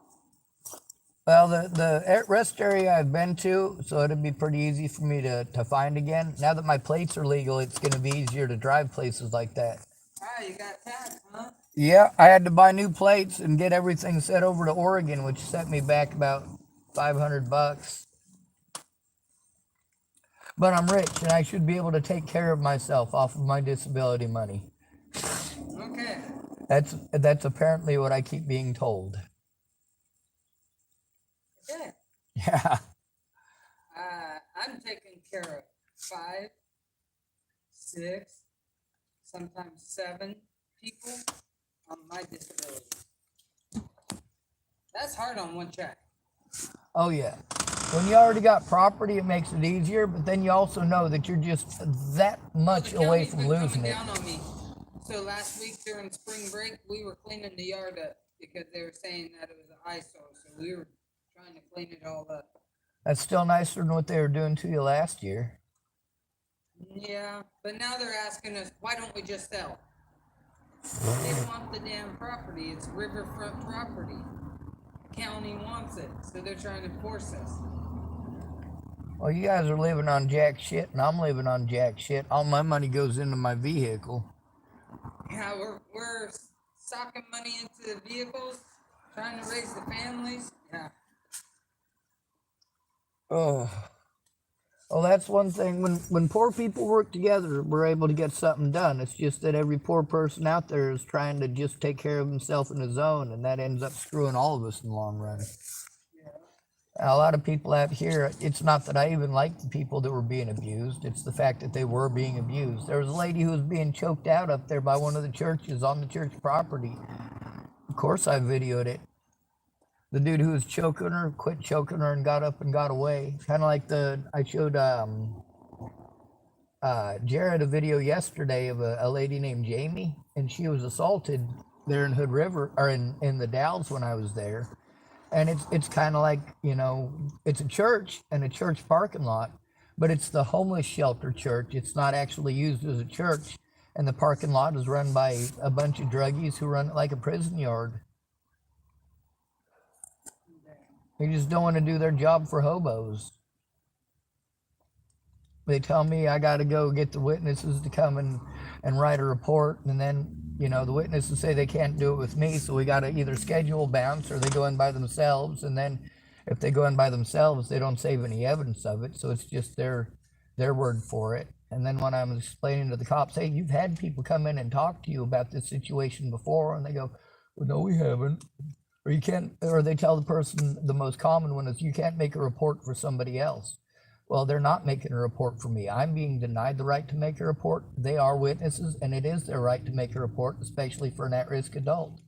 [SPEAKER 1] Well, the rest area I've been to, so it'd be pretty easy for me to find again. Now that my plates are legal, it's going to be easier to drive places like that.
[SPEAKER 2] Ah, you got tagged, huh?
[SPEAKER 1] Yeah, I had to buy new plates and get everything set over to Oregon, which set me back about $500. But I'm rich and I should be able to take care of myself off of my disability money.
[SPEAKER 2] Okay.
[SPEAKER 1] That's apparently what I keep being told.
[SPEAKER 2] Okay.
[SPEAKER 1] Yeah.
[SPEAKER 2] I'm taking care of 5, 6, sometimes 7 people on my disability. That's hard on one check.
[SPEAKER 1] Oh yeah. When you already got property, it makes it easier, but then you also know that you're just that much
[SPEAKER 2] The
[SPEAKER 1] away
[SPEAKER 2] county's
[SPEAKER 1] from
[SPEAKER 2] been
[SPEAKER 1] losing
[SPEAKER 2] coming
[SPEAKER 1] it.
[SPEAKER 2] down on me. So last week during spring break, we were cleaning the yard up because they were saying that it was an eyesore. So we were trying to clean it all up.
[SPEAKER 1] That's still nicer than what they were doing to you last year.
[SPEAKER 2] Yeah, but now they're asking us, why don't we just sell? They want the damn property. It's riverfront property. County wants it, so they're trying to force us.
[SPEAKER 1] Well, you guys are living on jack shit, and I'm living on jack shit. All my money goes into my vehicle.
[SPEAKER 2] Yeah, we're socking money into the vehicles, trying to raise the families. Yeah.
[SPEAKER 1] Oh. Well, that's one thing. When poor people work together, we're able to get something done. It's just that every poor person out there is trying to just take care of himself in his own, and that ends up screwing all of us in the long run. A lot of people out here, it's not that I even like the people that were being abused. It's the fact that they were being abused. There was a lady who was being choked out up there by one of the churches on the church property. Of course, I videoed it. The dude who was choking her quit choking her and got up and got away. Kind of like I showed Jared a video yesterday of a lady named Jamie, and she was assaulted there in Hood River, or in the Dalles when I was there. And it's kind of like, it's a church and a church parking lot, but it's the homeless shelter church. It's not actually used as a church, and the parking lot is run by a bunch of druggies who run it like a prison yard. They just don't want to do their job for hobos. They tell me I got to go get the witnesses to come and write a report, and then the witnesses say they can't do it with me, so we got to either schedule bounce or they go in by themselves, and then if they go in by themselves, they don't save any evidence of it, so it's just their word for it. And then when I'm explaining to the cops, hey, you've had people come in and talk to you about this situation before, and they go, well, no, we haven't. Or you can't, or they tell the person, the most common one is, you can't make a report for somebody else. Well, they're not making a report for me. I'm being denied the right to make a report. They are witnesses, and it is their right to make a report, especially for an at-risk adult.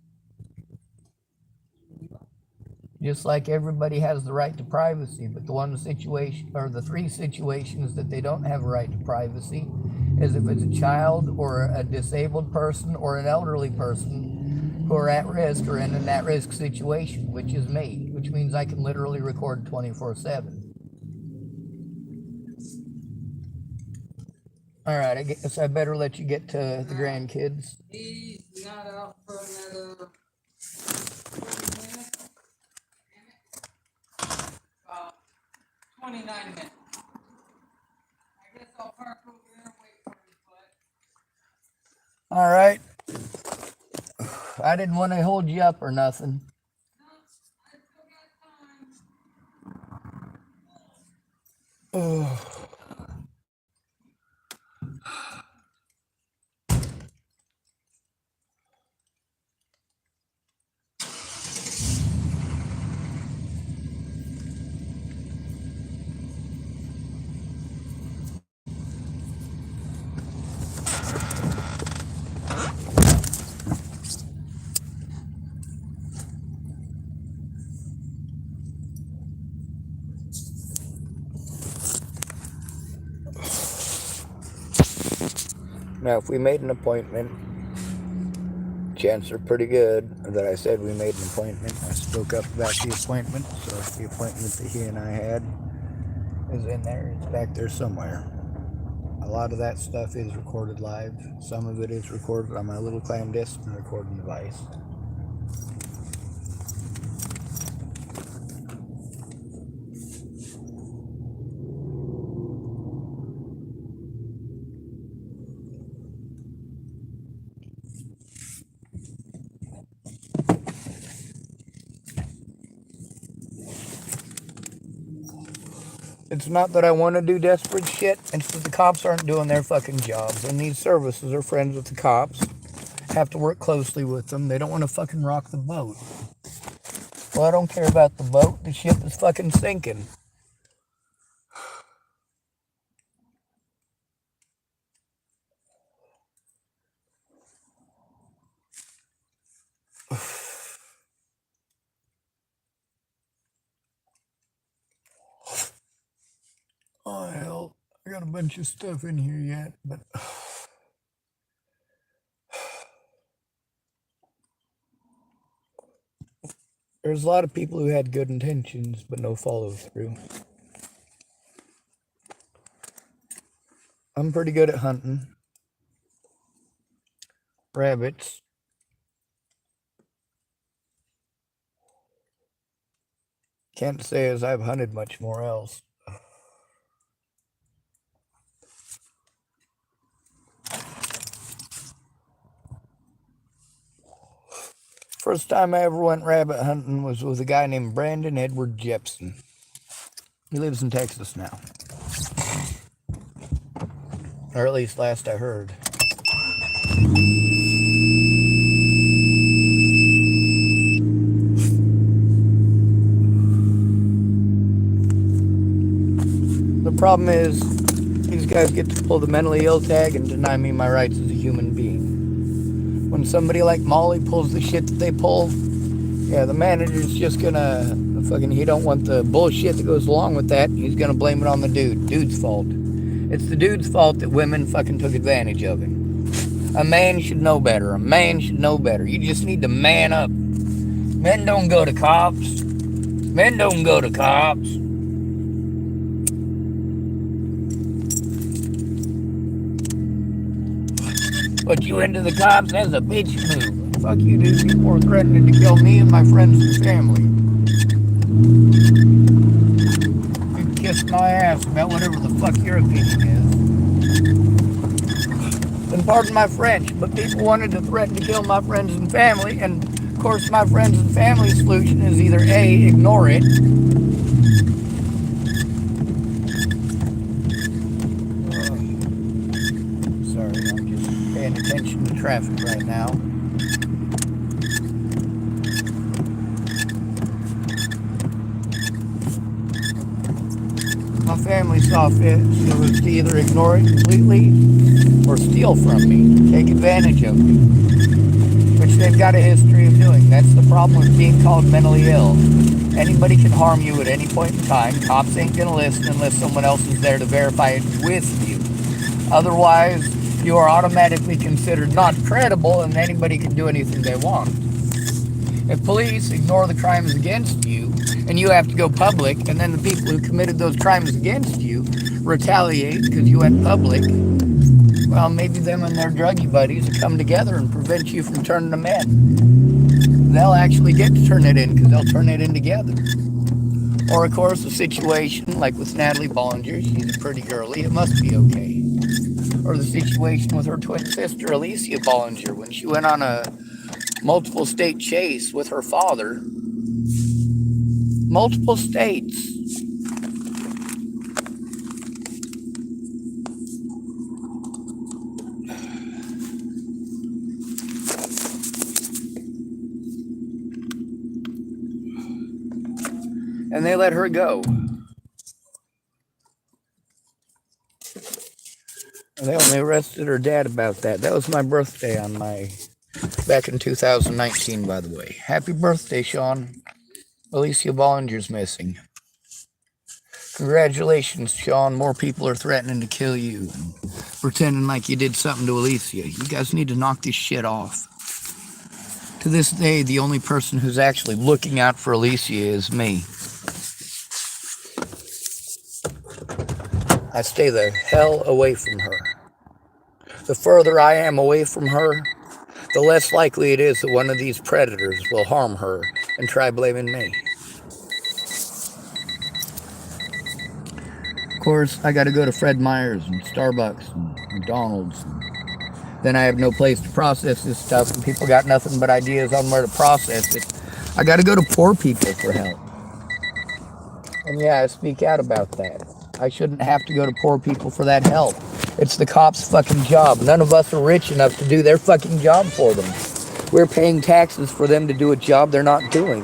[SPEAKER 1] Just like everybody has the right to privacy, but the three situations that they don't have a right to privacy is if it's a child or a disabled person or an elderly person who are at risk or in an at-risk situation, which is me, which means I can literally record 24/7. All right, I guess I better let you get to the grandkids.
[SPEAKER 2] He's not out for another 40 minutes. 29 minutes. I guess I'll park over there and wait for his butt.
[SPEAKER 1] All right. I didn't want to hold you up or nothing.
[SPEAKER 2] No, I still got time.
[SPEAKER 1] Oh. Now, if we made an appointment, chances are pretty good that I said we made an appointment. I spoke up about the appointment, so if the appointment that he and I had is in there, it's back there somewhere. A lot of that stuff is recorded live. Some of it is recorded on my little clandestine recording device. It's not that I want to do desperate shit. It's that the cops aren't doing their fucking jobs. And these services are friends with the cops. Have to work closely with them. They don't want to fucking rock the boat. Well, I don't care about the boat. The ship is fucking sinking. Oh, hell. I got a bunch of stuff in here yet, but... There's a lot of people who had good intentions, but no follow through. I'm pretty good at hunting rabbits. Can't say as I've hunted much more else. First time I ever went rabbit hunting was with a guy named Brandon Edward Jepson. He lives in Texas now. Or at least last I heard. The problem is, these guys get to pull the mentally ill tag and deny me my rights as a human being. When somebody like Molly pulls the shit that they pull, yeah, the manager's just gonna he don't want the bullshit that goes along with that. He's gonna blame it on the dude. Dude's fault. It's the dude's fault that women fucking took advantage of him. A man should know better. A man should know better. You just need to man up. Men don't go to cops. Men don't go to cops. Put you into the cops, that's a bitch move. Fuck you, dude. People were threatening to kill me and my friends and family. You can kiss my ass about whatever the fuck your opinion is. And pardon my French, but people wanted to threaten to kill my friends and family, and of course my friends and family solution is either A, ignore it, attention to traffic right now. My family saw fit, so it was to either ignore it completely or steal from me, take advantage of me, which they've got a history of doing. That's the problem with being called mentally ill. Anybody can harm you at any point in time. Cops ain't gonna listen unless someone else is there to verify it with you. Otherwise, you are automatically considered not credible and anybody can do anything they want. If police ignore the crimes against you and you have to go public, and then the people who committed those crimes against you retaliate because you went public, well, maybe them and their druggie buddies will come together and prevent you from turning them in. They'll actually get to turn it in because they'll turn it in together. Or, of course, a situation like with Natalie Bollinger, she's a pretty girly, it must be okay. Or the situation with her twin sister, Alicia Bollinger, when she went on a multiple state chase with her father. Multiple states. And they let her go. They only arrested her dad about that. That was my birthday back in 2019, by the way. Happy birthday, Sean. Alicia Bollinger's missing. Congratulations, Sean. More people are threatening to kill you, pretending like you did something to Alicia. You guys need to knock this shit off. To this day, the only person who's actually looking out for Alicia is me. I stay the hell away from her. The further I am away from her, the less likely it is that one of these predators will harm her and try blaming me. Of course, I gotta go to Fred Meyers and Starbucks and McDonald's. Then I have no place to process this stuff, and people got nothing but ideas on where to process it. I gotta go to poor people for help. And yeah, I speak out about that. I shouldn't have to go to poor people for that help. It's the cops' fucking job. None of us are rich enough to do their fucking job for them. We're paying taxes for them to do a job they're not doing.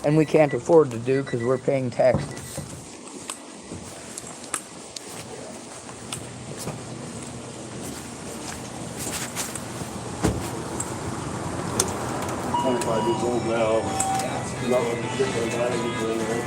[SPEAKER 1] And we can't afford to do because we're paying taxes.
[SPEAKER 3] Years old now. Not like a different guy in there.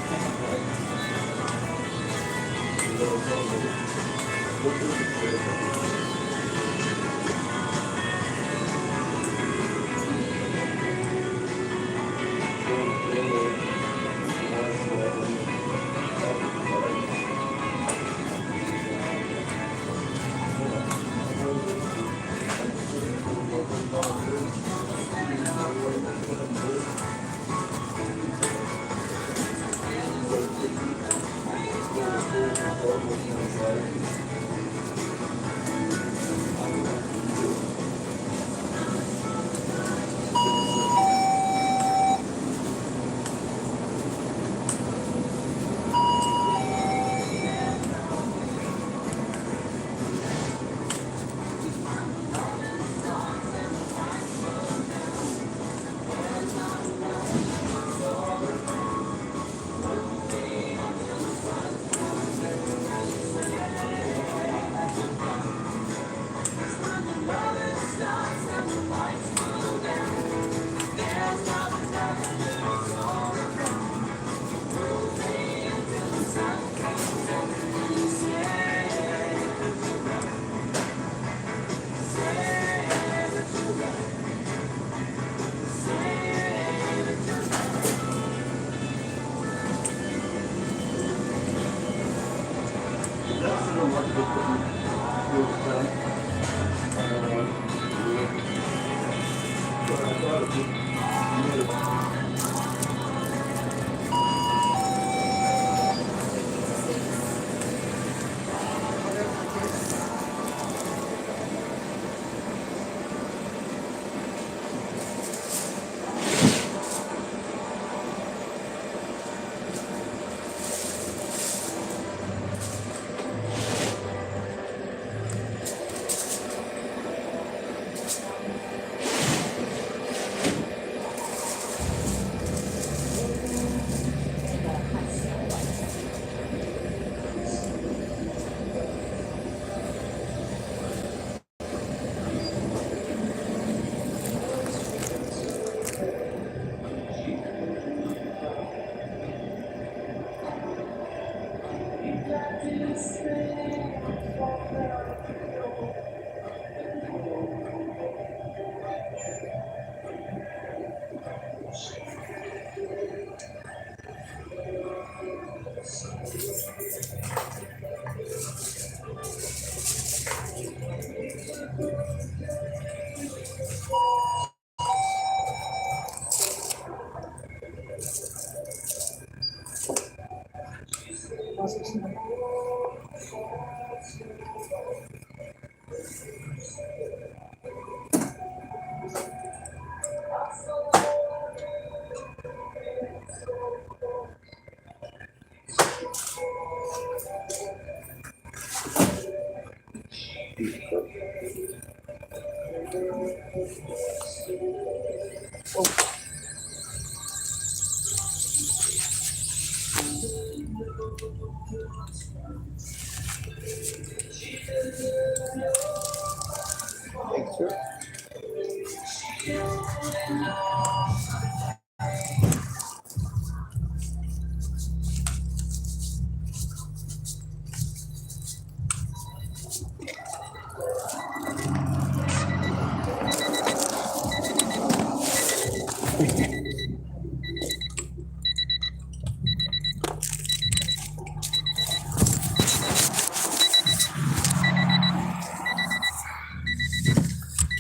[SPEAKER 1] Thanks, sir.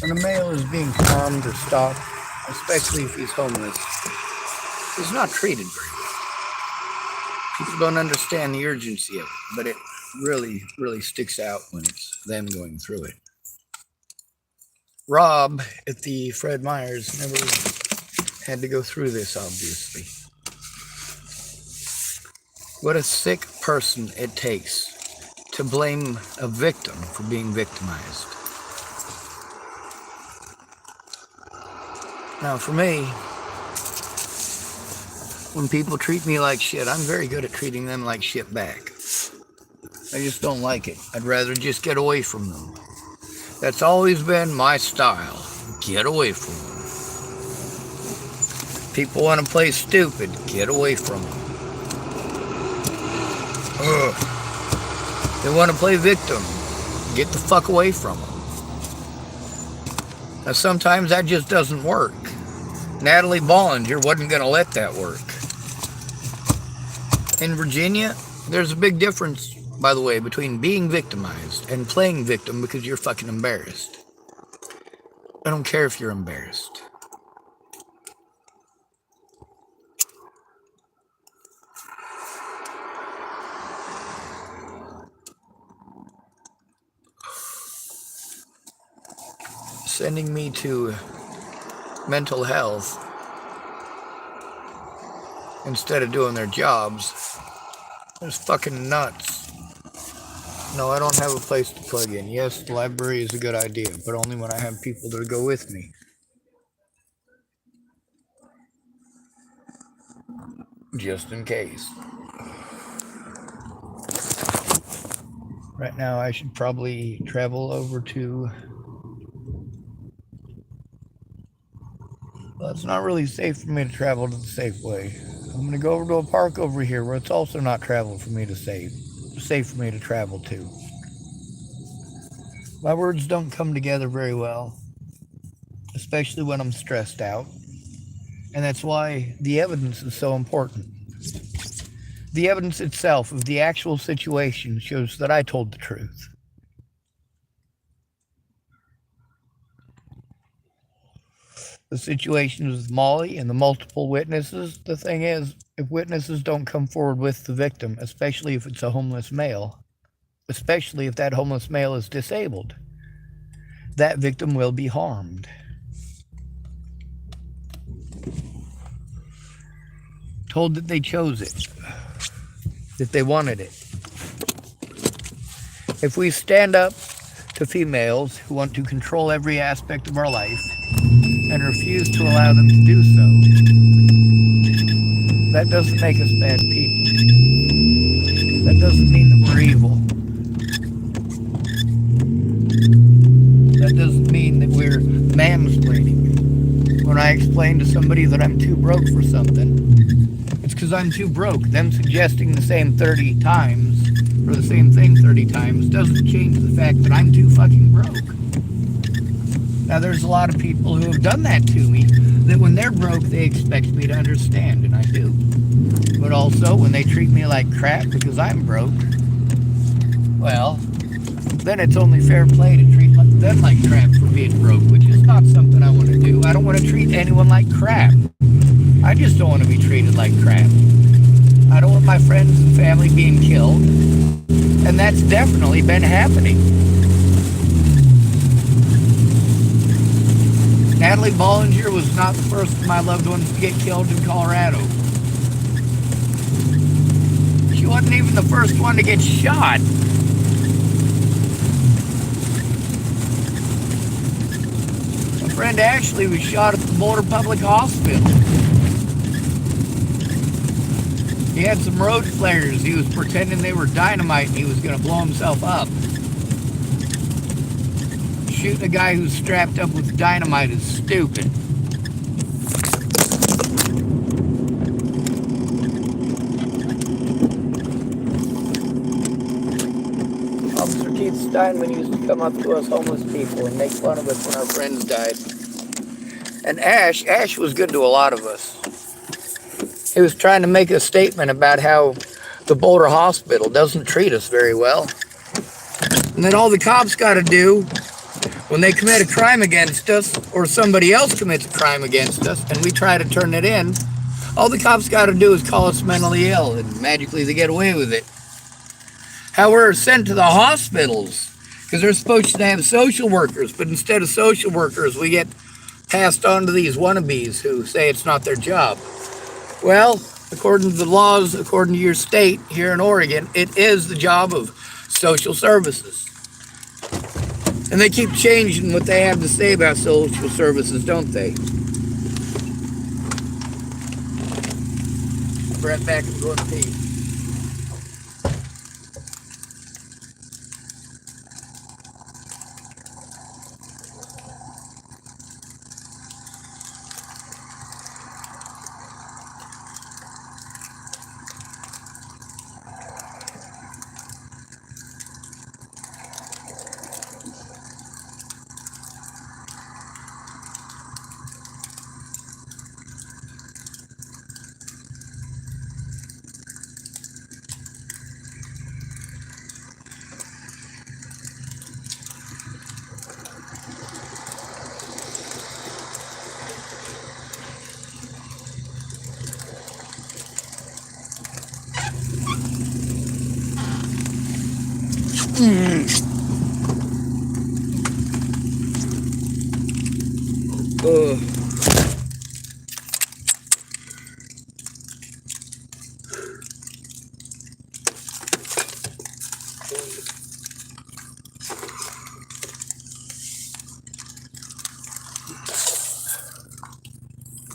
[SPEAKER 1] When a male is being harmed or stalked, especially if he's homeless, he's not treated very well. People don't understand the urgency of it, but it really, really sticks out when it's them going through it. Rob at the Fred Meyers never had to go through this, obviously. What a sick person it takes to blame a victim for being victimized. Now, for me, when people treat me like shit, I'm very good at treating them like shit back. I just don't like it. I'd rather just get away from them. That's always been my style. Get away from them. People want to play stupid. Get away from them. Ugh. They want to play victim. Get the fuck away from them. Now, sometimes that just doesn't work. Natalie Bollinger wasn't going to let that work. In Virginia, there's a big difference, by the way, between being victimized and playing victim because you're fucking embarrassed. I don't care if you're embarrassed. Sending me to mental health instead of doing their jobs is fucking nuts. No, I don't have a place to plug in. Yes, the library is a good idea, but only when I have people that go with me. Just in case. Right now, I should probably travel over to... Well, it's not really safe for me to travel to the Safeway. I'm going to go over to a park over here where it's also not safe for me to travel to. My words don't come together very well, especially when I'm stressed out. And that's why the evidence is so important. The evidence itself of the actual situation shows that I told the truth. The situation with Molly and the multiple witnesses, the thing is, if witnesses don't come forward with the victim, especially if it's a homeless male, especially if that homeless male is disabled, that victim will be harmed. Told that they chose it, that they wanted it. If we stand up to females who want to control every aspect of our life and refuse to allow them to do so, that doesn't make us bad people. That doesn't mean that we're evil. That doesn't mean that we're mansplaining. When I explain to somebody that I'm too broke for something, it's because I'm too broke. Them suggesting the same 30 times, or the same thing 30 times, doesn't change the fact that I'm too fucking broke. Now, there's a lot of people who have done that to me, that when they're broke, they expect me to understand, and I do. But also, when they treat me like crap because I'm broke, well, then it's only fair play to treat them like crap for being broke, which is not something I want to do. I don't want to treat anyone like crap. I just don't want to be treated like crap. I don't want my friends and family being killed, and that's definitely been happening. Natalie Bollinger was not the first of my loved ones to get killed in Colorado. She wasn't even the first one to get shot. My friend Ashley was shot at the Boulder Public Hospital. He had some road flares. He was pretending they were dynamite and he was going to blow himself up. Shooting a guy who's strapped up with dynamite is stupid. Officer Keith Steinman used to come up to us homeless people and make fun of us when our friends died. And Ash was good to a lot of us. He was trying to make a statement about how the Boulder Hospital doesn't treat us very well. And that all the cops got to do when they commit a crime against us, or somebody else commits a crime against us, and we try to turn it in, all the cops got to do is call us mentally ill, and magically they get away with it. How we're sent to the hospitals, because they're supposed to have social workers, but instead of social workers, we get passed on to these wannabes who say it's not their job. Well, according to the laws, according to your state here in Oregon, it is the job of social services. And they keep changing what they have to say about social services, don't they? I'll be right back and go and pee.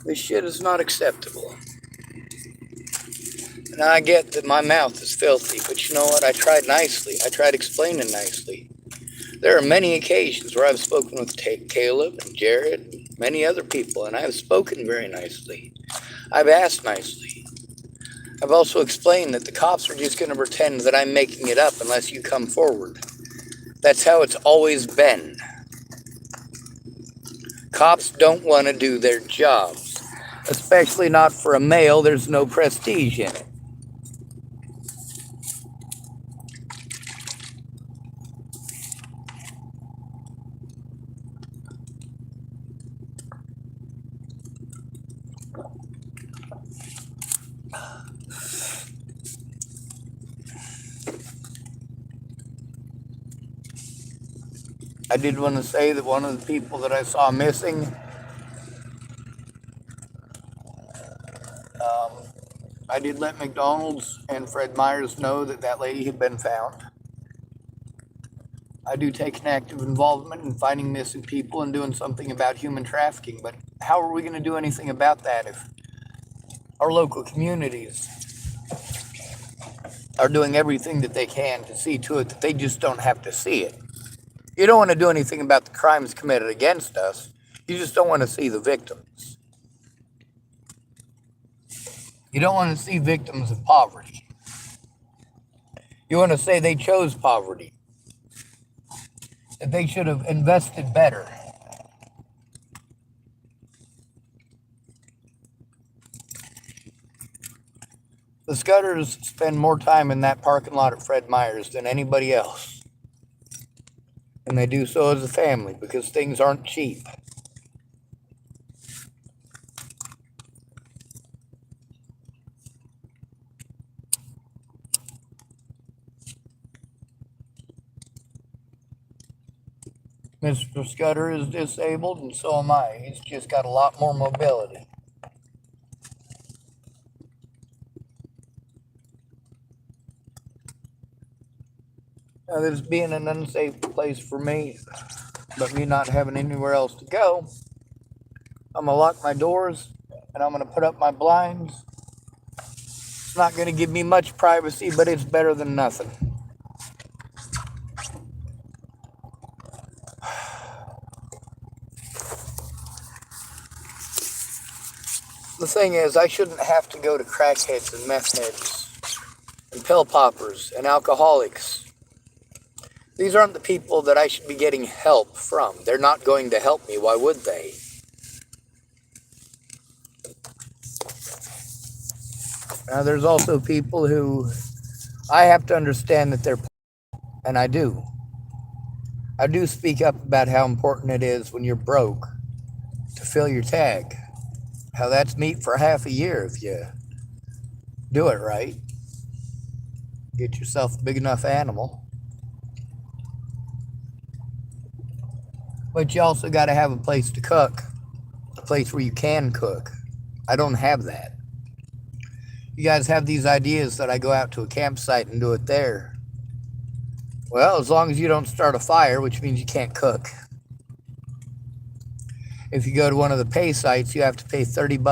[SPEAKER 1] This shit is not acceptable. And I get that my mouth is filthy, but you know what? I tried nicely. I tried explaining nicely. There are many occasions where I've spoken with Caleb and Jared and many other people, and I have spoken very nicely. I've asked nicely. I've also explained that the cops are just going to pretend that I'm making it up unless you come forward. That's how it's always been. Cops don't want to do their jobs, especially not for a male. There's no prestige in it. I did want to say that one of the people that I saw missing, I did let McDonald's and Fred Meyers know that that lady had been found. I do take an active involvement in finding missing people and doing something about human trafficking, but how are we going to do anything about that if our local communities are doing everything that they can to see to it that they just don't have to see it? You don't want to do anything about the crimes committed against us. You just don't want to see the victims. You don't want to see victims of poverty. You want to say they chose poverty, that they should have invested better. The Scudders spend more time in that parking lot at Fred Meyers than anybody else. And they do so as a family because things aren't cheap. Mr. Scudder is disabled, and so am I. He's just got a lot more mobility. Now, this being an unsafe place for me, but me not having anywhere else to go, I'm going to lock my doors, and I'm going to put up my blinds. It's not going to give me much privacy, but it's better than nothing. The thing is, I shouldn't have to go to crackheads and meth heads and pill poppers and alcoholics. These aren't the people that I should be getting help from. They're not going to help me. Why would they? Now, there's also people who I have to understand that they're, and I do. I do speak up about how important it is when you're broke to fill your tag. How that's meat for half a year if you do it right. Get yourself a big enough animal. But you also got to have a place to cook, a place where you can cook. I don't have that. You guys have these ideas that I go out to a campsite and do it there. Well, as long as you don't start a fire, which means you can't cook. If you go to one of the pay sites, you have to pay $30.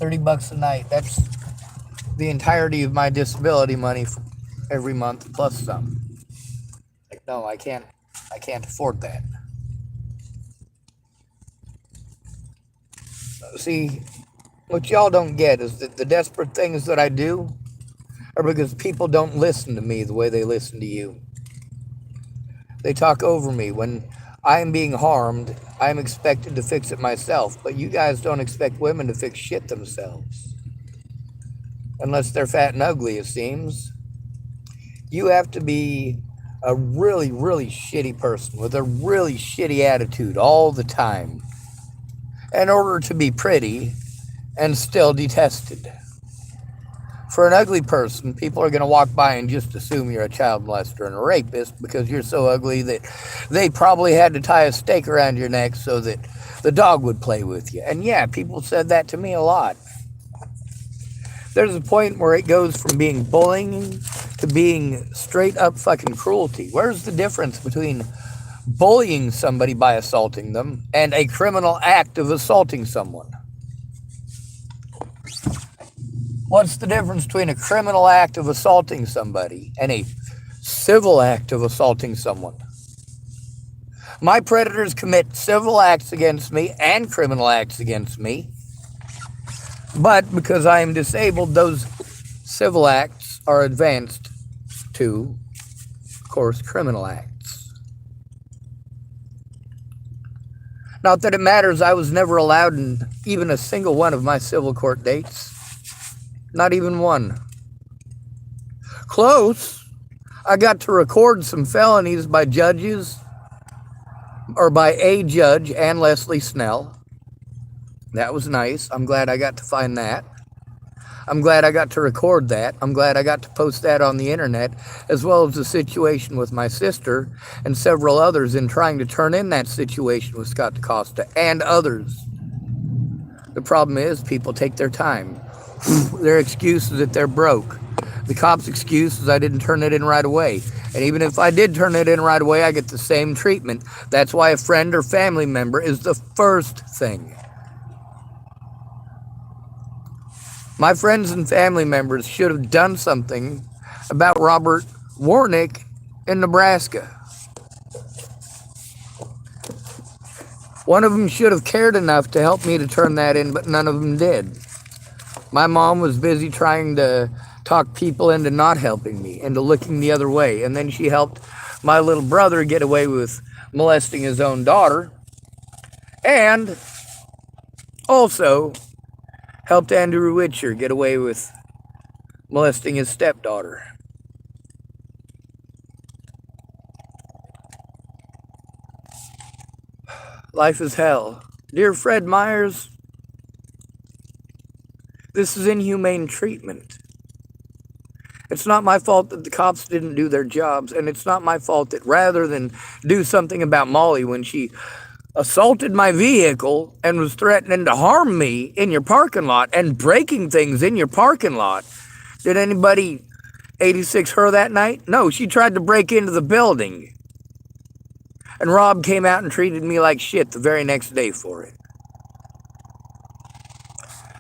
[SPEAKER 1] $30 a night. That's the entirety of my disability money for every month plus some. Like, no, I can't afford that. See, what y'all don't get is that the desperate things that I do are because people don't listen to me the way they listen to you. They talk over me. When I am being harmed, I am expected to fix it myself, but you guys don't expect women to fix shit themselves. Unless they're fat and ugly, it seems. You have to be a really, really shitty person with a really shitty attitude all the time in order to be pretty and still detested. For an ugly person, people are going to walk by and just assume you're a child molester and a rapist because you're so ugly that they probably had to tie a stake around your neck so that the dog would play with you. And yeah, people said that to me a lot. There's a point where it goes from being bullying to being straight up fucking cruelty. Where's the difference between bullying somebody by assaulting them and a criminal act of assaulting someone? What's the difference between a criminal act of assaulting somebody and a civil act of assaulting someone? My predators commit civil acts against me and criminal acts against me. But because I am disabled, those civil acts are advanced to, of course, criminal acts. Not that it matters, I was never allowed in even a single one of my civil court dates. Not even one. Close. I got to record some felonies by judges, or by a judge, and Leslie Snell. That was nice. I'm glad I got to find that. I'm glad I got to record that. I'm glad I got to post that on the internet, as well as the situation with my sister and several others in trying to turn in that situation with Scott DaCosta and others. The problem is people take their time. Their excuse is that they're broke. The cop's excuse is I didn't turn it in right away. And even if I did turn it in right away, I get the same treatment. That's why a friend or family member is the first thing. My friends and family members should have done something about Robert Warnick in Nebraska. One of them should have cared enough to help me to turn that in, but none of them did. My mom was busy trying to talk people into not helping me, into looking the other way. And then she helped my little brother get away with molesting his own daughter. And also helped Andrew Witcher get away with molesting his stepdaughter. Life is hell. Dear Fred Meyers, this is inhumane treatment. It's not my fault that the cops didn't do their jobs, and it's not my fault that rather than do something about Molly when she assaulted my vehicle and was threatening to harm me in your parking lot and breaking things in your parking lot. Did anybody 86 her that night? No, she tried to break into the building. And Rob came out and treated me like shit the very next day for it.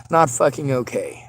[SPEAKER 1] Not fucking okay.